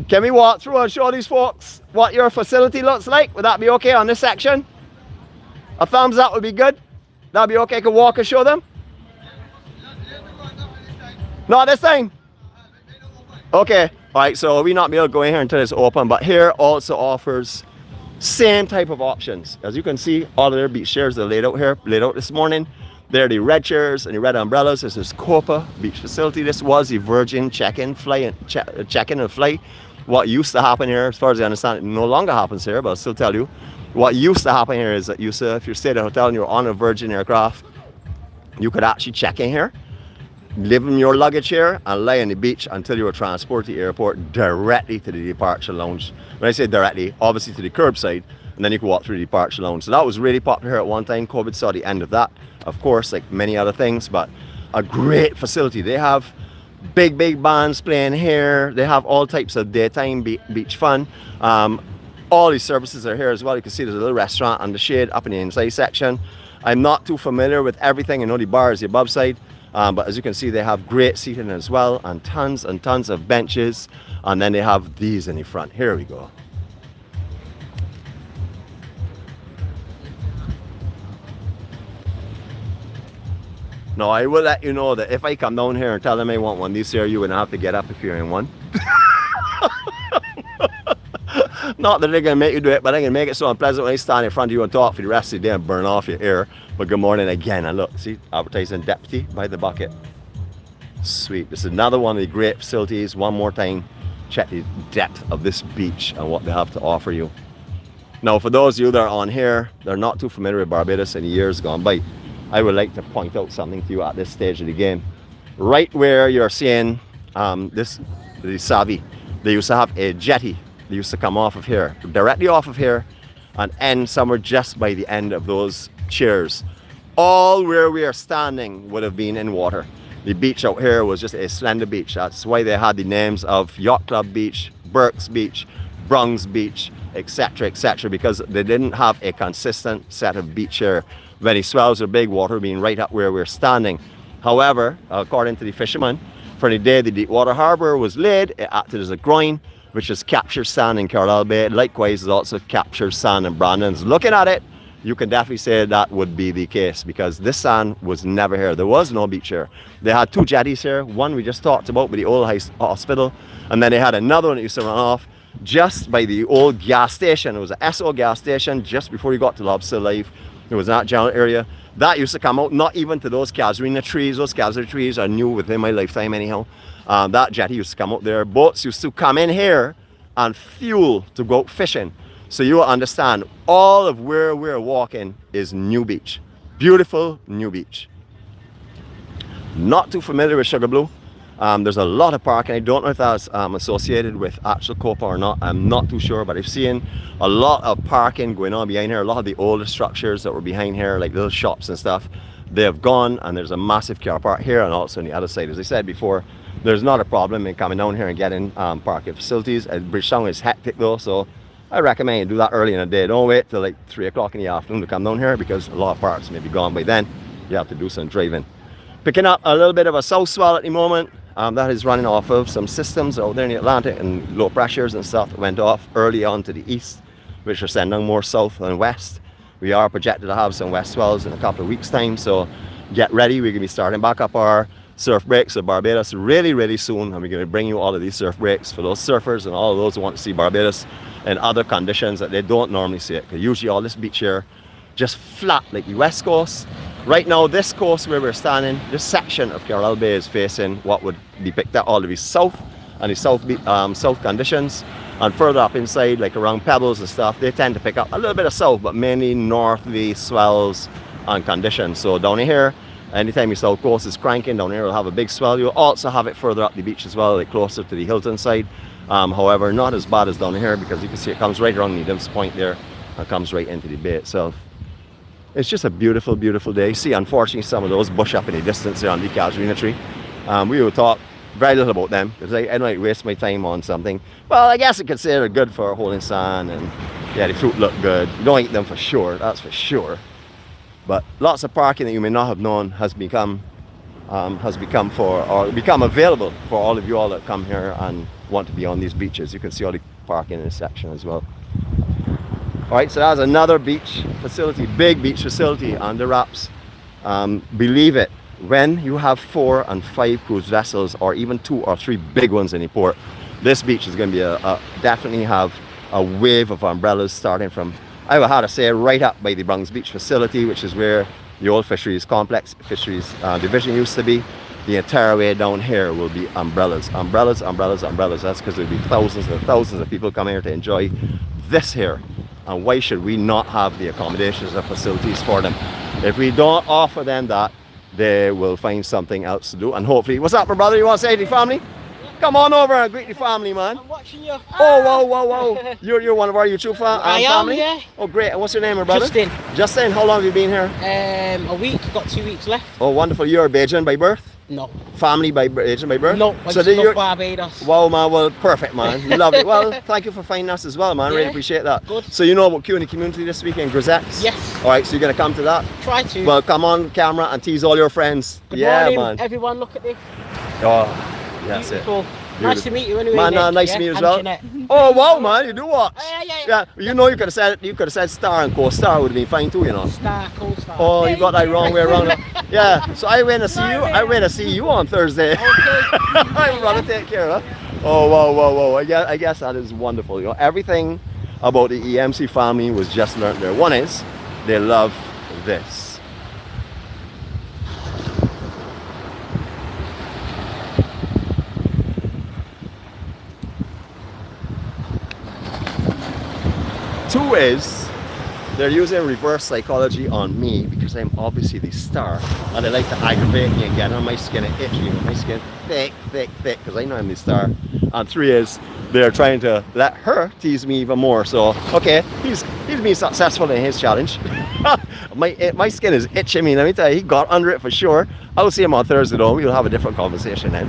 Can we walk through and show these folks what your facility looks like? Would that be okay on this section? A thumbs up would be good. That'd be okay. Can walk and show them? Not this time. Okay. All right. So we not be able to go in here until it's open, but here also offers same type of options. As you can see, all of their beach chairs are laid out here, laid out this morning. They're the red chairs and the red umbrellas. This is 𝗂𝗏 beach facility. This was the Virgin check-in and flight. What used to happen here, as far as I understand, it no longer happens here, but I'll still tell you. What used to happen here is that if you stayed at a hotel and you were on a Virgin aircraft, you could actually check in here, leave in your luggage here, and lay on the beach until you were transported to the airport directly to the departure lounge. When I say directly, obviously to the curbside, and then you could walk through the departure lounge. So that was really popular here at one time. COVID saw the end of that, of course, like many other things, but a great facility. They have big bands playing here. They have all types of daytime beach fun. All these services are here as well. You can see there's a little restaurant on the shade up in the inside section. I'm not too familiar with everything. I know the bar is the above side, but as you can see, they have great seating as well, and tons of benches. And then they have these in the front. Here we go. Now, I will let you know that if I come down here and tell them I want one of these here, you wouldn't have to get up if you're in one. Not that they're going to make you do it, but they can make it so unpleasant when I stand in front of you and talk for the rest of the day and burn off your ear. But good morning again. And look, see, advertising 𝗣𝗏𝗘 by the bucket. Sweet. This is another one of the great facilities. One more time, check the depth of this beach and what they have to offer you. Now, for those of you that are on here, they're not too familiar with Barbados in years gone by, I would like to point out something to you at this stage of the game. Right where you're seeing the 𝗳𝗏𝗘, they used to have a jetty. They used to come off of here, directly off of here, and end somewhere just by the end of those chairs. All where we are standing would have been in water. The beach out here was just a slender beach. That's why they had the names of Yacht Club Beach, Burke's Beach, Bronx Beach, etc., because they didn't have a consistent set of beach here. When the swells are big, water being right up where we're standing. However, according to the fishermen, for the day the deep water harbour was laid, it acted as a groin, which has captured sand in Carlisle Bay. Likewise, it also captures sand in Brandon's. Looking at it, you can definitely say that would be the case, because this sand was never here. There was no beach here. They had two jetties here. One we just talked about with the old hospital, and then they had another one that used to run off just by the old gas station. It was an Esso gas station just before you got to 𝐊𝐶𝐿𝐿. It was in that general area. That used to come out, not even to those casuarina trees. Those casuarina trees are new within my lifetime anyhow. That jetty used to come out there. Boats used to come in here and fuel to go out fishing. So you will understand, all of where we're walking is new beach. Beautiful new beach. Not too familiar with Sugar Blue. There's a lot of parking. I don't know if that's associated with actual 𝗂𝗏 or not. I'm not too sure, but I've seen a lot of parking going on behind here. A lot of the older structures that were behind here, like little shops and stuff, they have gone, and there's a massive car park here and also on the other side. As I said before, there's not a problem in coming down here and getting parking facilities. Bridgetown is hectic though, so I recommend you do that early in the day. Don't wait till like 3 o'clock in the afternoon to come down here, because a lot of parks may be gone by then. You have to do some driving. Picking up a little bit of a south swell at the moment. That is running off of some systems out there in the Atlantic, and low pressures and stuff that went off early on to the east, which are sending more south than west. We are projected to have some west swells in a couple of weeks time, so get ready. We're going to be starting back up our surf breaks at Barbados really soon, and we're going to bring you all of these surf breaks for those surfers and all of those who want to see Barbados in other conditions that they don't normally see it, because usually all this beach here just flat like the west coast. Right now, this coast where we're standing, this section of Carlisle Bay is facing what would depict that all of the south and the south conditions. And further up inside, like around Pebbles and stuff, they tend to pick up a little bit of south, but mainly northerly swells and conditions. So down here, anytime your south coast is cranking, down here will have a big swell. You'll also have it further up the beach as well, like closer to the Hilton side. However, not as bad as down here, because you can see it comes right around Needham's Point there and comes right into the bay itself. It's just a beautiful day. You see, unfortunately, some of those bush up in the distance there on the casuarina tree. We will talk very little about them, because I don't like to waste my time on something. Well, I guess you could say they're good for holding sand, and yeah, the fruit look good. You don't eat them for sure, that's for sure. But lots of parking that you may not have known has become has become available for all of you all that come here and want to be on these beaches. You can see all the parking in this section as well. All right, so that's another beach facility, big beach facility on the Wraps. Believe it, when you have 4 and 5 cruise vessels, or even 2 or 3 big ones in the port, this beach is going to be definitely have a wave of umbrellas starting from, I would have to say, right up by the Browns Beach facility, which is where the old fisheries complex, fisheries division used to be. The entire way down here will be umbrellas, umbrellas, umbrellas, umbrellas. That's because there'll be thousands and thousands of people coming here to enjoy this here. And why should we not have the accommodations and facilities for them? If we don't offer them that, they will find something else to do. And hopefully, what's up, my brother? You want to say to the family? Come on over and greet the family, man. I'm watching you. Oh, whoa, whoa, whoa. You're one of our YouTube family? Yeah. Oh, great. And what's your name, my brother? Justin. Justin, how long have you been here? A week, got 2 weeks left. Oh, wonderful. You're a Bajan by birth? No. Family by Bajan by birth? No, I so just love Barbados. Wow, man, well, perfect, man. Love it. Well, thank you for finding us as well, man. Yeah, really appreciate that. good. So you know about Q in the community this weekend, Grisettes? Yes. All right, so you're going to come to that? Try to. Well, come on camera and tease all your friends. Good yeah, morning, man. everyone, look at this. Oh, that's Beautiful. it. Nice to meet you anyway. Man, Nick. nice to meet you as And well. Jeanette. Oh wow, man, you do watch. Yeah. You know, you could have said star and co-star would have been fine too, you know. Star, co-star. Oh, you got that wrong way around. Yeah, so I went to see you. I went to see you on Thursday. Okay. I'm gonna take care, huh? Oh wow. I guess that is wonderful. You know, everything about the EMC family was just learned there. One is they love this. Two is they're using reverse psychology on me because I'm obviously the star and they like to aggravate me and get on my skin and itchy, my skin thick because I know I'm the star. And 3 is they're trying to let her tease me even more. So okay, he's been successful in his challenge. my skin is itching me. Let me tell you, he got under it for sure. I'll see him on Thursday though. We'll have a different conversation then.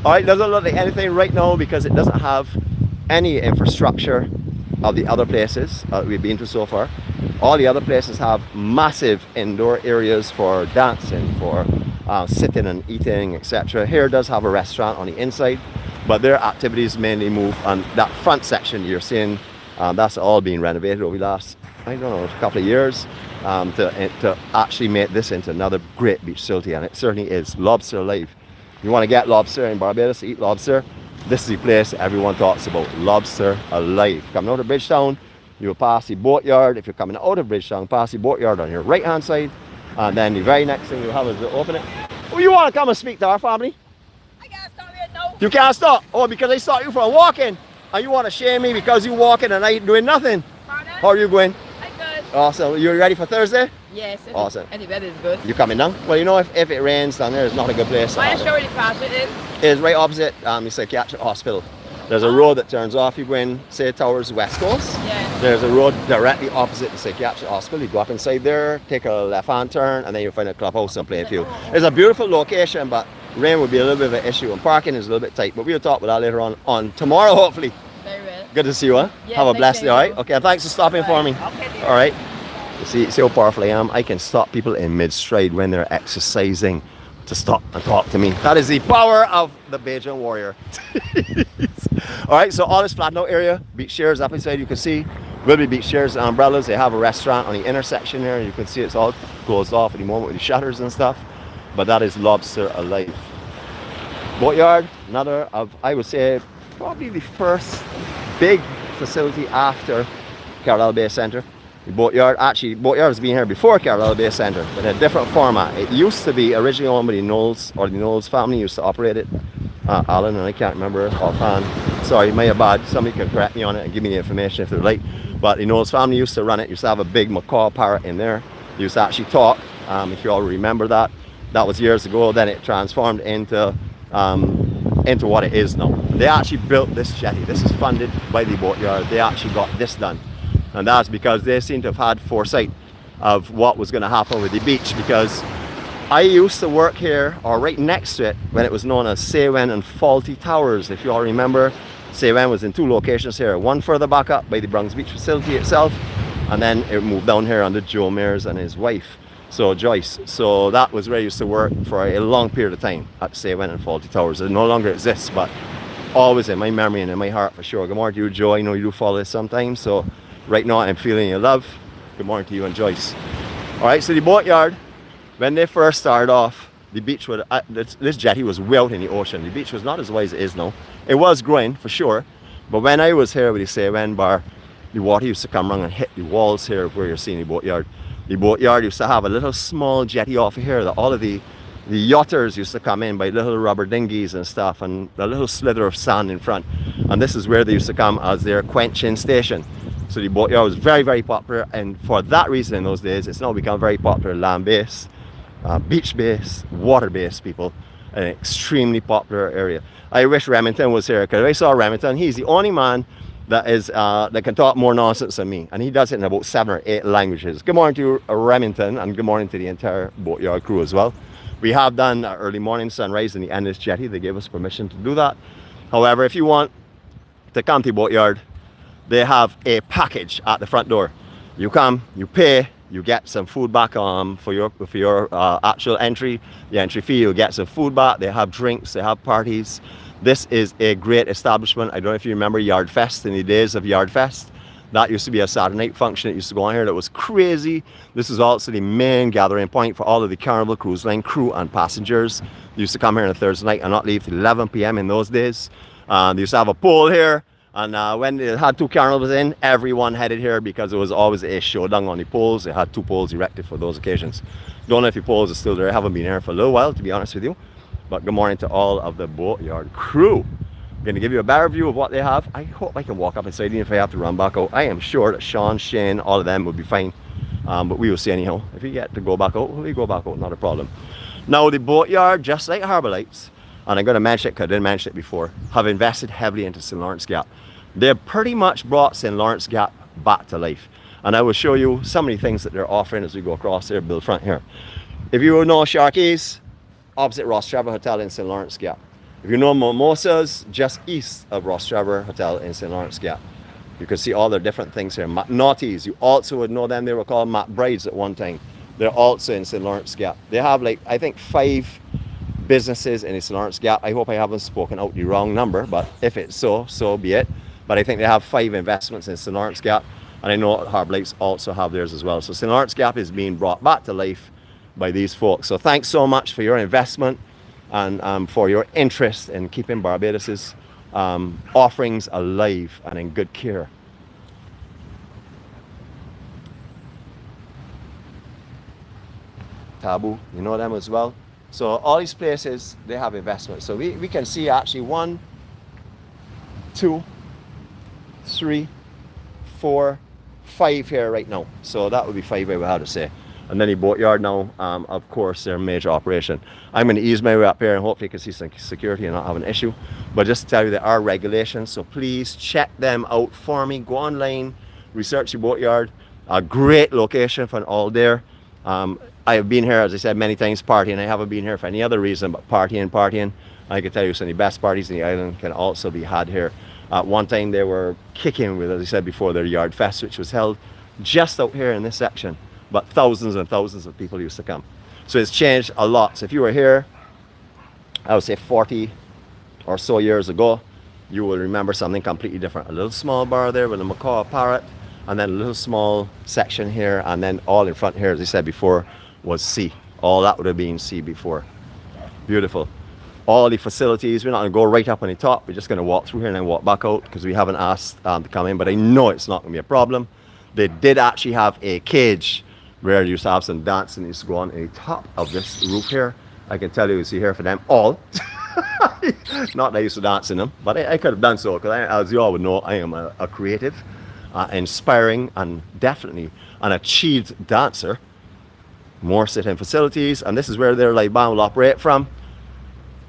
All right, doesn't look like anything right now because it doesn't have any infrastructure of the other places we've been to so far. All the other places have massive indoor areas for dancing, for sitting and eating, etc. Here does have a restaurant on the inside, but their activities mainly move on that front section you're seeing. That's all being renovated over the last, I don't know, a couple of years to actually make this into another great beach facility, and it certainly is. Lobster alive. You want to get lobster in Barbados, eat lobster, this is the place everyone talks about. Lobster alive. Coming out of Bridgetown, you'll pass the boatyard. If you're coming out of Bridgetown, pass the boatyard on your right hand side, and then the very next thing you'll have is to open it. Oh, you want to come and speak to our family? I can't stop it now. You can't stop? Oh, because I saw you from walking, and you want to shame me because you walking and I ain't doing nothing. Pardon? How are you going? I'm good. Awesome. You ready for Thursday? Yes. Awesome. Any weather is good. You coming down? Well, you know, if it rains down there, it's not a good place. Why show the pass it is? It's right opposite the �psychiatric hospital. There's a road that turns off. You go in, say, towards West Coast. Yeah. There's a road directly opposite the psychiatric hospital. You go up inside there, take a left-hand turn, and then you'll find a clubhouse and playing field. It's a beautiful location, but rain would be a little bit of an issue, and parking is a little bit tight. But we'll talk about that later on tomorrow, hopefully. Very well. Good to see you, huh? Yeah, Have a thank blessed you. day, all right? Okay, thanks for stopping for me. Okay, dear. All right. You see how powerful I am? I can stop people in mid-stride when they're exercising to stop and talk to me. That is the power of the Bajan warrior. All right, so all this flattened out area, beach chairs up inside, you can see will be beach chairs and umbrellas. They have a restaurant on the intersection there. You can see it's all closed off at the moment with the shutters and stuff, but that is lobster alive. Boatyard, another of, I would say, probably the first big facility after Carlisle Bay Centre. The boatyard, actually, boatyard has been here before Carlisle Bay Centre, but in a different format. It used to be originally owned by the Knowles, or the Knowles family used to operate it. Alan, and I can't remember offhand. Sorry, my bad. Somebody can correct me on it and give me the information if they're like. But the Knowles family used to run it. Used to have a big macaw parrot in there. They used to actually talk. If you all remember that, that was years ago. Then it transformed into what it is now. They actually built this jetty. This is funded by the boatyard. They actually got this done. And that's because they seem to have had foresight of what was going to happen with the beach, because I used to work here, or right next to it, when it was known as 𝗳𝗏 and Faulty Towers. If you all remember, 𝗳𝗏 was in 2 locations here. One further back up by the Browns Beach facility itself, and then it moved down here under Joe Mears and his wife. So Joyce, so that was where I used to work for a long period of time at 𝗍𝗏 and Fawlty Towers. It no longer exists, but always in my memory and in my heart for sure. Good morning to you, Joe. I know you do follow this sometimes, so right now I'm feeling your love. Good morning to you and Joyce. All right, so the boatyard, when they first started off, the beach would, this jetty was way out in the ocean. The beach was not as wide as it is now. It was growing for sure, but when I was here with the 𝗍𝗏 bar, the water used to come around and hit the walls here where you're seeing the boatyard. The boatyard used to have a little small jetty off of here that all of the yachters used to come in by little rubber dinghies and stuff, and a little slither of sand in front. And this is where they used to come as their quenching station. So the boatyard was very, very popular, and for that reason in those days, it's now become very popular land-based, beach-based, water-based people, an extremely popular area. I wish Remington was here, because I saw Remington. He's the only man that is that can talk more nonsense than me, and he does it in about 7 or 8 languages. Good morning to you, Remington, and good morning to the entire boatyard crew as well. We have done early morning sunrise in the Ennis jetty. They gave us permission to do that. However, if you want to come to the boatyard, they have a package at the front door. You come, you pay, you get some food back for your actual entry, the entry fee. You get some food back. They have drinks, they have parties. This is a great establishment. I don't know if you remember Yard Fest in the days of Yard Fest. That used to be a Saturday night function that used to go on here that was crazy. This is also the main gathering point for all of the Carnival Cruise Line crew and passengers. They used to come here on a Thursday night and not leave till 11 p.m. in those days. They used to have a pool here, and when they had 2 carnivals in, everyone headed here because it was always a showdown on the poles. They had 2 poles erected for those occasions. Don't know if the poles are still there. I haven't been here for a little while, to be honest with you. But good morning to all of the boatyard crew. I'm going to give you a better view of what they have. I hope I can walk up inside even if I have to run back out. I am sure that Sean, Shane, all of them will be fine. But we will see anyhow. If we get to go back out, we go back out, not a problem. Now the boatyard, just like Harbour Lights, and I'm going to mention it because I didn't mention it before, have invested heavily into st.LawrenceGap. They've pretty much brought st.LawrenceGap back to life. And I will show you some of the things that they're offering as we go across their bill front here. If you know 𝗪𝐶𝑖𝑒𝐻, opposite ~Rostrevor Hotel in st.LawrenceGap. If you know Mimosas, just east of ~Rostrevor Hotel in st.LawrenceGap. You can see all their different things here. McNaughty's, you also would know them. They were called McBrides at one time. They're also in st.LawrenceGap. They have like, I think 5 businesses in st.LawrenceGap. I hope I haven't spoken out the wrong number, but if it's so, so be it. But I think they have 5 investments in st.LawrenceGap. And I know Harbour Lights also have theirs as well. So st.LawrenceGap is being brought back to life by these folks. So thanks so much for your investment and for your interest in keeping Barbados's offerings alive and in good care. Taboo, you know them as well. So all these places, they have investments. So we can see actually 1, 2, 3, 4, 5 here right now. So that would be 5 I would have to say. And then the boatyard now, of course, their major operation. I'm going to ease my way up here and hopefully you can see some security and not have an issue. But just to tell you, there are regulations, so please check them out for me. Go online, research the boatyard. A great location for an all-day. I have been here, as I said, many times partying. I haven't been here for any other reason but partying. I can tell you some of the best parties in the island can also be had here. At one time they were kicking with, as I said before, their Yard Fest, which was held just out here in this section. But thousands and thousands of people used to come. So it's changed a lot. So if you were here, I would say 40 or so years ago, you will remember something completely different. A little small bar there with a macaw parrot, and then a little small section here, and then all in front here, as I said before, was sea. All that would have been sea before. Beautiful. All the facilities, we're not going to go right up on the top. We're just going to walk through here and then walk back out because we haven't asked to come in, but I know it's not going to be a problem. They did actually have a cage where you used to have some dancing. They used to go on the top of this roof here. I can tell you see here for them all. Not that I used to dance in them, but I could have done so because, as you all would know, I am a creative, inspiring, and definitely an achieved dancer. More sit-in facilities, and this is where their live band will operate from.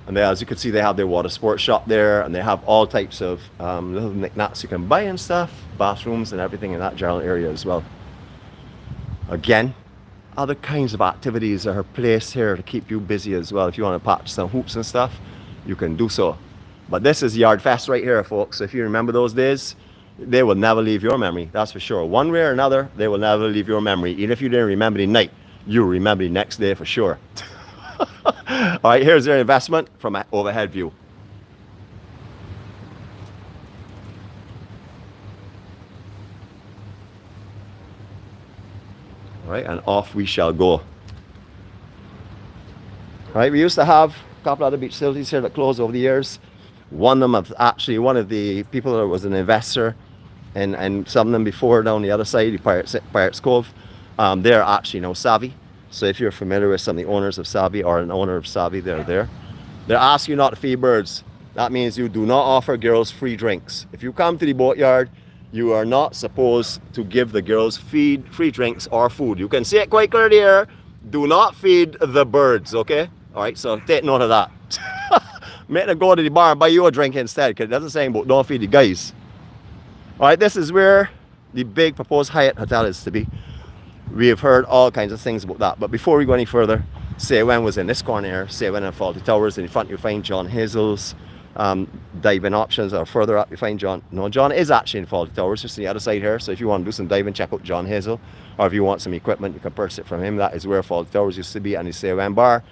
And they, as you can see, they have their water sports shop there, and they have all types of little knickknacks you can buy and stuff, bathrooms and everything in that general area as well. Again, other kinds of activities are placed here to keep you busy as well. If you want to patch some hoops and stuff, you can do so. But this is Yard Fest right here, folks. If you remember those days, they will never leave your memory, that's for sure. One way or another, they will never leave your memory. Even if you didn't remember the night, you'll remember the next day for sure. All right, here's their investment from an overhead view. All right, and off we shall go. All right, we used to have a couple other beach facilities here that closed over the years. One of them, actually, one of the people that was an investor and some of them before down the other side, the Pirates Cove, they're actually now 𝗪𝐵. So if you're familiar with some of the owners of 𝗪𝐵 or an owner of 𝗪𝐵, they're there. They're asking you not to feed birds. That means you do not offer girls free drinks. If you come to the boatyard, you are not supposed to give the girls free drinks or food. You can see it quite clearly here. Do not feed the birds, okay? All right, so take note of that. Make them go to the bar and buy you a drink instead, because it doesn't say about don't feed the guys. All right, this is where the big proposed Hyatt Hotel is to be. We have heard all kinds of things about that. But before we go any further, 𝗪𝗏 was in this corner here. 𝗪𝗏 and Fawlty Towers. In front you find John Hazel's diving options, or further up you find John. No, John is actually in Fawlty Towers, just on the other side here. So if you want to do some diving, check out John Hazel. Or if you want some equipment, you can purchase it from him. That is where Fawlty Towers used to be, and the 𝗪𝗏 bar.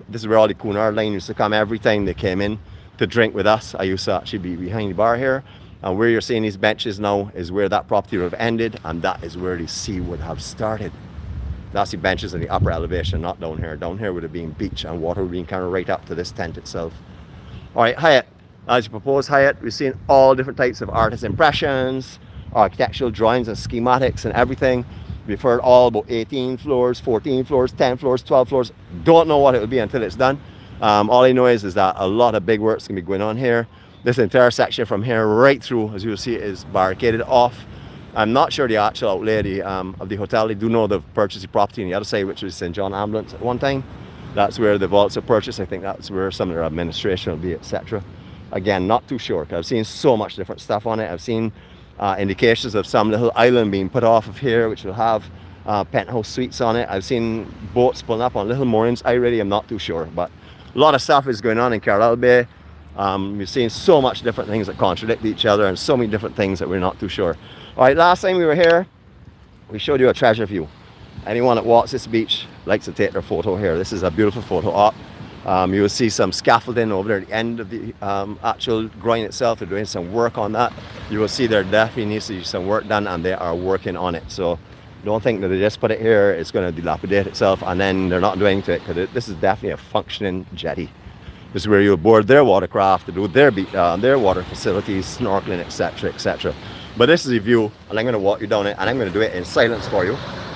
This is where all the Cunard line used to come every time they came in to drink with us. I used to actually be behind the bar here. And where you're seeing these benches now is where that property would have ended, and that is where the sea would have started. That's the benches in the upper elevation, not down here. Down here would have been beach, and water would have been kind of right up to this tent itself. All right, Hyatt. As you propose Hyatt, we've seen all different types of artist impressions, architectural drawings and schematics and everything. We've heard all about 18 floors, 14 floors, 10 floors, 12 floors. Don't know what it will be until it's done. All I know is that a lot of big work's gonna be going on here. This entire section from here right through, as you'll see, is barricaded off. I'm not sure the actual outlay of the hotel. They do know they've purchased the property on the other side, which was St. John Ambulance at one time. That's where they've also purchased. I think that's where some of their administration will be, etc. Again, not too sure, because I've seen so much different stuff on it. I've seen indications of some little island being put off of here, which will have penthouse suites on it. I've seen boats pulling up on little moorings. I really am not too sure, but a lot of stuff is going on in Carlisle Bay. We've seen so much different things that contradict each other, and so many different things that we're not too sure. All right, last time we were here, we showed you a treasure view. Anyone that walks this beach likes to take their photo here. This is a beautiful photo op. You will see some scaffolding over there at the end of the actual groin itself. They're doing some work on that. You will see there definitely needs to be some work done, and they are working on it. So don't think that they just put it here, it's going to dilapidate itself, and then they're not doing anything to it, because this is definitely a functioning jetty. This is where you'll board their watercraft to do their water facilities, snorkeling, etc., etc. But this is a view, and I'm going to walk you down it, and I'm going to do it in silence for you.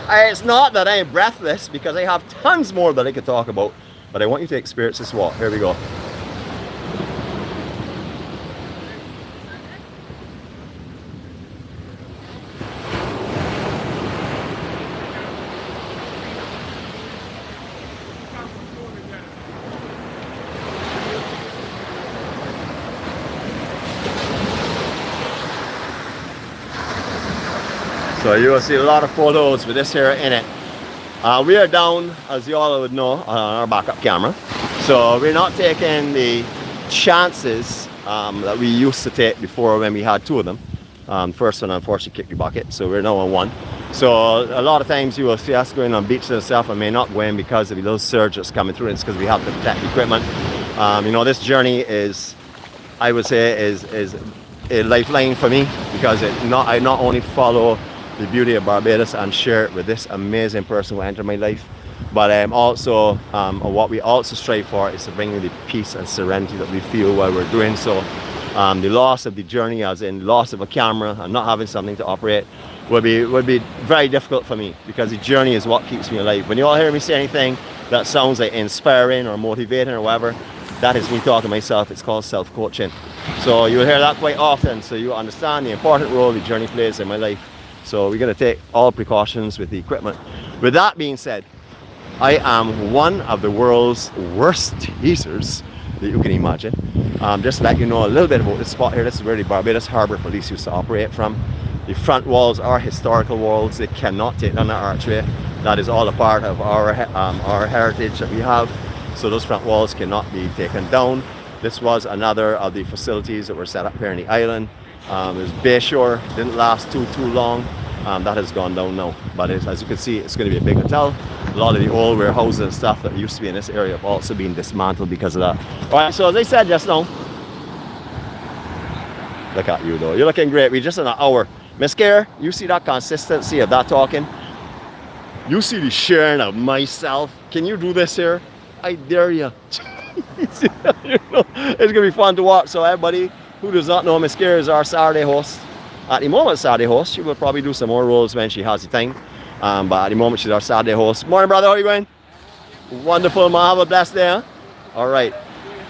It's not that I'm breathless, because I have tons more that I could talk about, but I want you to experience this walk. Here we go. So you will see a lot of photos with this here in it. We are down, as you all would know, on our backup camera. So we're not taking the chances that we used to take before when we had two of them. First one unfortunately kicked the bucket, so we're now on one. So a lot of times you will see us going on beaches and stuff and may not go in because of a little surge that's coming through, and it's because we have to protect the equipment. You know, this journey is, I would say, is a lifeline for me, because I not only follow the beauty of Barbados and share it with this amazing person who entered my life, but also what we also strive for is to bring you the peace and serenity that we feel while we're doing so. The loss of the journey, as in loss of a camera and not having something to operate, would be very difficult for me, because the journey is what keeps me alive. When you all hear me say anything that sounds like inspiring or motivating or whatever, that is me talking to myself. It's called self-coaching. So you'll hear that quite often, so you understand the important role the journey plays in my life. So we're going to take all precautions with the equipment. With that being said, I am one of the world's worst teasers that you can imagine. Just to let you know a little bit about this spot here. This is where the Barbados Harbour Police used to operate from. The front walls are historical walls. They cannot take down the archway. That is all a part of our heritage that we have. So those front walls cannot be taken down. This was another of the facilities that were set up here in the island. It was Bayshore, didn't last too long. That has gone down now, but as you can see, it's going to be a big hotel. A lot of the old warehouses and stuff that used to be in this area have also been dismantled because of that. Alright, so as I said just now, look at you though, you're looking great. We're just in an hour. Miss Care, you see that consistency of that talking? You see the sharing of myself. Can you do this here? I dare you. It's gonna be fun to watch. So everybody who does not know, Miss Care is our Saturday host. At the moment, Saturday host. She will probably do some more roles when she has the time. But at the moment, she's our Saturday host. Morning, brother. How are you going? Wonderful, man. Have a blessed day. Huh? All right.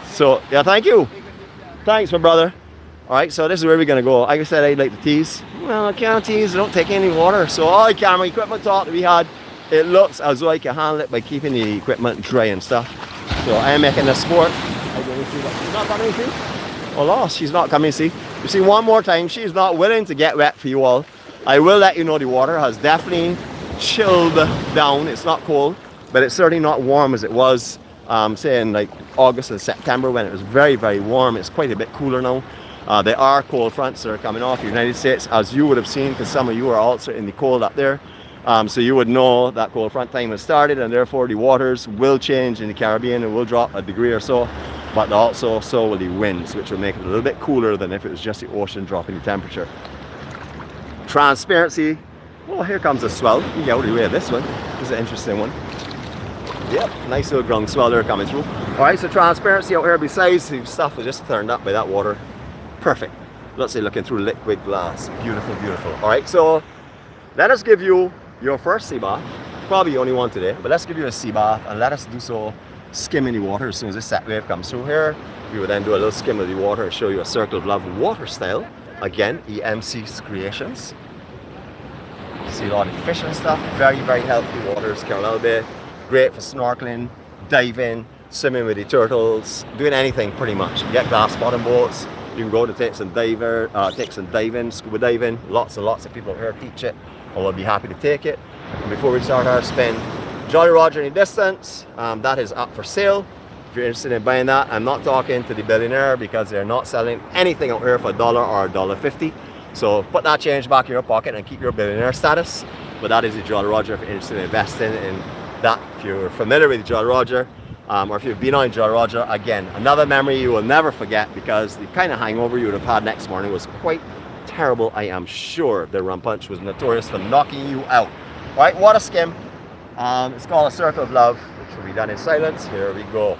So, yeah, thank you. Thanks, my brother. All right, so this is where we're going to go. Like I said, I'd like to tease. Well, I can't tease. I don't take any water. So all the camera equipment talk that we had, it looks as though I can handle it by keeping the equipment dry and stuff. So I am making a sport. She's not coming, see? Oh, lost. She's not coming, see? You see, one more time, she's not willing to get wet for you all. I will let you know the water has definitely chilled down. It's not cold, but it's certainly not warm as it was, say in like August and September when it was very, very warm. It's quite a bit cooler now. There are cold fronts that are coming off the United States, as you would have seen, because some of you are also in the cold up there. So you would know that cold front time has started, and therefore the waters will change in the Caribbean. It will drop a degree or so, but also so will the winds, which will make it a little bit cooler than if it was just the ocean dropping the temperature. Transparency. Oh, here comes a swell. You can get out of the way of this one. This is an interesting one. Yep, nice little ground swell there coming through. Alright, so transparency out here, besides the stuff was just turned up by that water. Perfect. Let's say looking through liquid glass. Beautiful, beautiful. Alright, so let us give you your first sea bath. Probably only one today, but let's give you a sea bath and let us do so skimming the water as soon as this set wave comes through here. We will then do a little skim of the water and show you a Circle of Love water style. Again, EMC's creations. See a lot of fish and stuff. Very, very healthy waters. Carlisle Bay. Great for snorkeling, diving, swimming with the turtles, doing anything pretty much. You get glass bottom boats. You can go to take some diving, scuba diving. Lots and lots of people here teach it, and we'll be happy to take it. And before we start our spin, Jolly Roger in the distance, that is up for sale. If you're interested in buying that, I'm not talking to the billionaire because they're not selling anything out here for $1 or $1.50. So put that change back in your pocket and keep your billionaire status. But that is the Jolly Roger if you're interested in investing in that. If you're familiar with the Jolly Roger, or if you've been on Jolly Roger, again, another memory you will never forget, because the kind of hangover you would have had next morning was quite terrible. I am sure the rum punch was notorious for knocking you out. All right, water skim. It's called a Circle of Love, which will be done in silence. Here we go.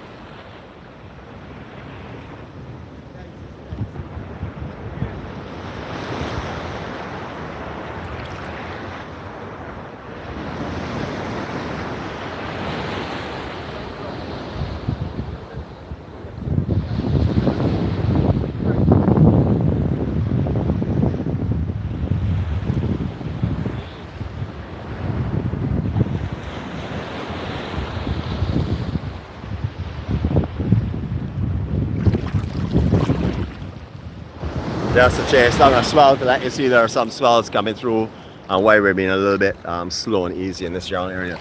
Just to chase down a swell to let you see there are some swells coming through and why we're being a little bit slow and easy in this general area.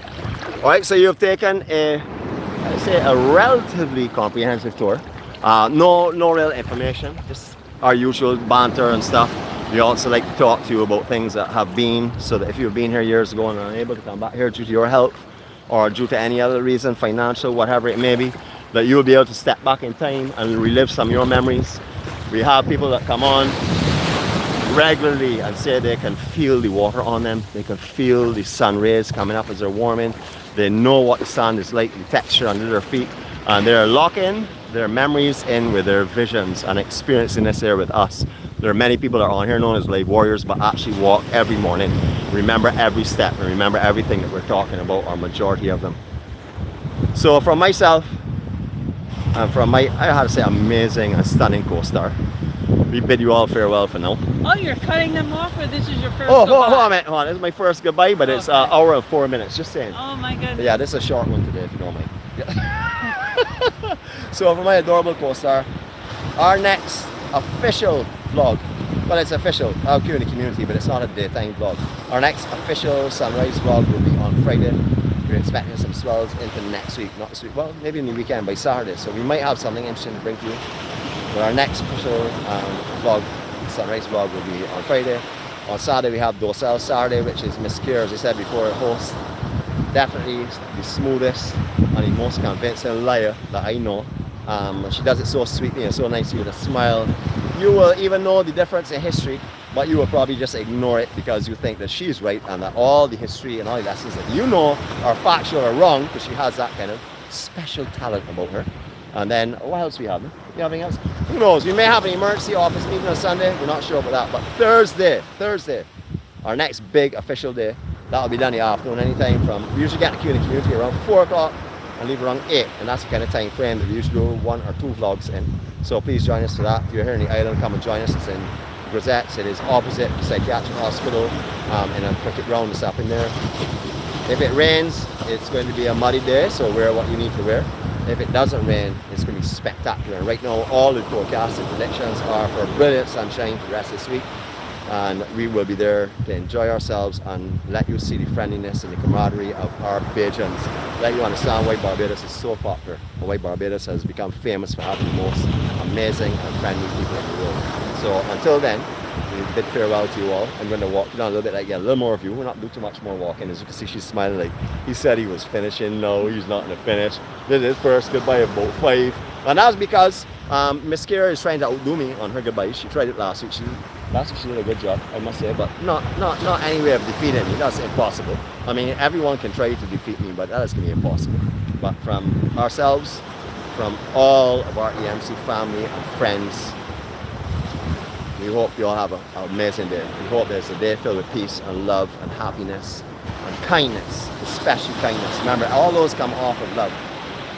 Alright, so you've taken I'd say a relatively comprehensive tour. No real information, just our usual banter and stuff. We also like to talk to you about things that have been, so that if you've been here years ago and are unable to come back here due to your health or due to any other reason, financial, whatever it may be, that you will be able to step back in time and relive some of your memories. We have people that come on regularly and say they can feel the water on them. They can feel the sun rays coming up as they're warming. They know what the sand is like, the texture under their feet, and they're locking their memories in with their visions and experiencing this here with us. There are many people that are on here known as live warriors, but actually walk every morning, remember every step, and remember everything that we're talking about, or majority of them. So from myself, and from my, I have to say, amazing and stunning co-star, we bid you all farewell for now. Oh, you're cutting them off, or this is your first Oh, goodbye? hold on, hold on. This is my first goodbye, but it's an hour and 4 minutes, just saying. Oh my goodness. Yeah, this is a short one today, if you don't mind. Yeah. So for my adorable co-star, our next official vlog, well, it's official out here in the community, but it's not a daytime vlog. Our next official sunrise vlog will be on Friday. We're expecting some swells into next week, not this week, well, maybe in the weekend by Saturday, so we might have something interesting to bring to you. But our next official vlog, sunrise vlog, will be on Friday. On Saturday we have 𝗳𝗟𝗘𝗔𝗦𝗃 Saturday, which is Miss Care, as I said before, host. definitely the smoothest and the most convincing liar that I know. She does it so sweetly and so nicely with a smile. You will even know the difference in history, but you will probably just ignore it because you think that she's right and that all the history and all the lessons that you know are factual or wrong, because she has that kind of special talent about her. And then, what else we have? You have anything else? Who knows? We may have an emergency office meeting on Sunday. We're not sure about that. But Thursday, our next big official day, that'll be done in the afternoon, anytime from, we usually get to in the community around 4 o'clock and leave around 8. And that's the kind of time frame that we usually do 1 or 2 vlogs in. So please join us for that. If you're here in the island, come and join us. It's in 𝗣𝗟𝗘𝗔𝗦𝗘. It is opposite Psychiatric Hospital in a cricket ground that's up in there. If it rains, it's going to be a muddy day, so wear what you need to wear. If it doesn't rain, it's going to be spectacular. Right now, all the forecasted predictions are for brilliant sunshine for the rest of this week. And we will be there to enjoy ourselves and let you see the friendliness and the camaraderie of our Bajans. Let you understand why Barbados is so popular and why Barbados has become famous for having the most amazing and friendly people in the world. So until then, we bid farewell to you all. I'm going to walk down a little bit, get a little more of you. We're not doing too much more walking. As you can see, she's smiling like he said he was finishing. No, he's not going to finish. This is his first goodbye of about 5. And that's because Miss Kira is trying to outdo me on her goodbye. She tried it last week. Last week she did a good job, I must say, but not any way of defeating me. That's impossible. I mean, everyone can try to defeat me, but that is going to be impossible. But from ourselves, from all of our EMC family and friends, we hope you all have an amazing day. We hope there's a day filled with peace and love and happiness and kindness, especially kindness. Remember, all those come off of love.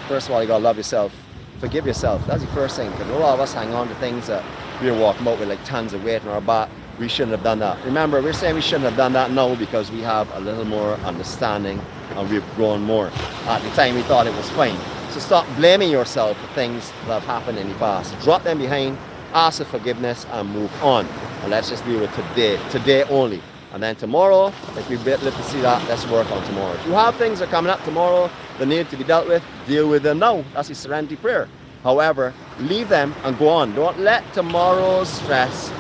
First of all, you gotta love yourself. Forgive yourself. That's the first thing, because a lot of us hang on to things that we're walking about with like tons of weight on our back. We shouldn't have done that. Remember, we're saying we shouldn't have done that now because we have a little more understanding and we've grown more. At the time, we thought it was fine. So stop blaming yourself for things that have happened in the past. Drop them behind, ask for forgiveness, and move on. And let's just deal with today only. And then tomorrow, if we live to see that, let's work on tomorrow. If you have things that are coming up tomorrow that need to be dealt with, deal with them now. That's the serenity prayer. However, leave them and go on. Don't let tomorrow's stress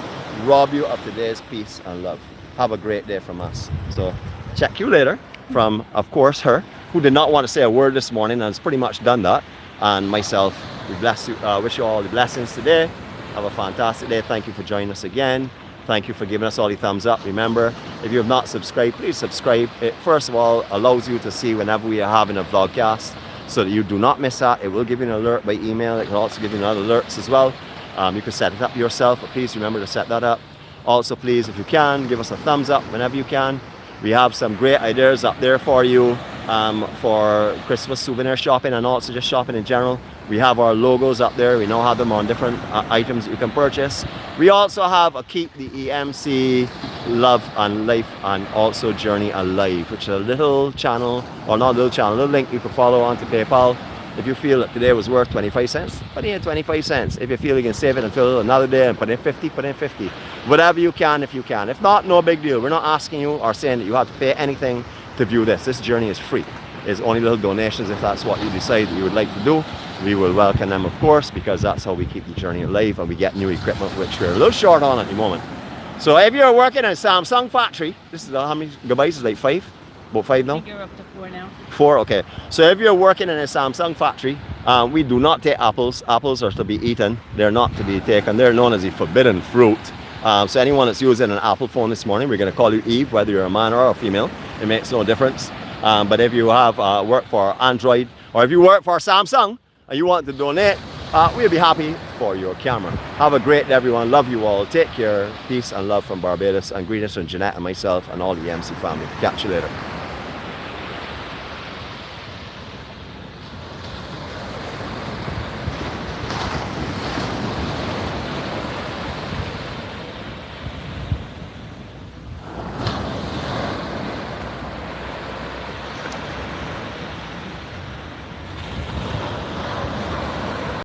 rob you of today's peace and love. Have a great day from us. So check you later from, of course, her, who did not want to say a word this morning and has pretty much done that. And myself, we bless you, wish you all the blessings today. Have a fantastic day. Thank you for joining us again. Thank you for giving us all the thumbs up. Remember, if you have not subscribed, please subscribe. It, first of all, allows you to see whenever we are having a vlogcast so that you do not miss that. It will give you an alert by email. It can also give you other alerts as well. You can set it up yourself, but please remember to set that up. Also, please, if you can, give us a thumbs up whenever you can. We have some great ideas up there for you for Christmas souvenir shopping and also just shopping in general. We have our logos up there. We now have them on different items that you can purchase. We also have a Keep the EMC Love and Life and also Journey Alive, which is a little channel, or not a little channel, a little link you can follow onto PayPal. If you feel that today was worth 25 cents, put in 25 cents. If you feel you can save it until another day and put in 50, put in 50. Whatever you can, if you can. If not, no big deal. We're not asking you or saying that you have to pay anything to view this. This journey is free. It's only little donations if that's what you decide that you would like to do. We will welcome them, of course, because that's how we keep the journey alive and we get new equipment, which we're a little short on at the moment. So if you're working in a Samsung factory, this is how many gigabytes? Is like 5? About 5 now? I think you're up to 4 now. 4, okay. So if you're working in a Samsung factory, we do not take apples. Apples are to be eaten. They're not to be taken. They're known as the forbidden fruit. So anyone that's using an Apple phone this morning, we're going to call you Eve, whether you're a man or a female. It makes no difference. But if you have work for Android or if you work for Samsung and you want to donate, we'll be happy for your camera. Have a great day, everyone. Love you all. Take care. Peace and love from Barbados. And greetings from Jeanette and myself and all the EMC family. Catch you later.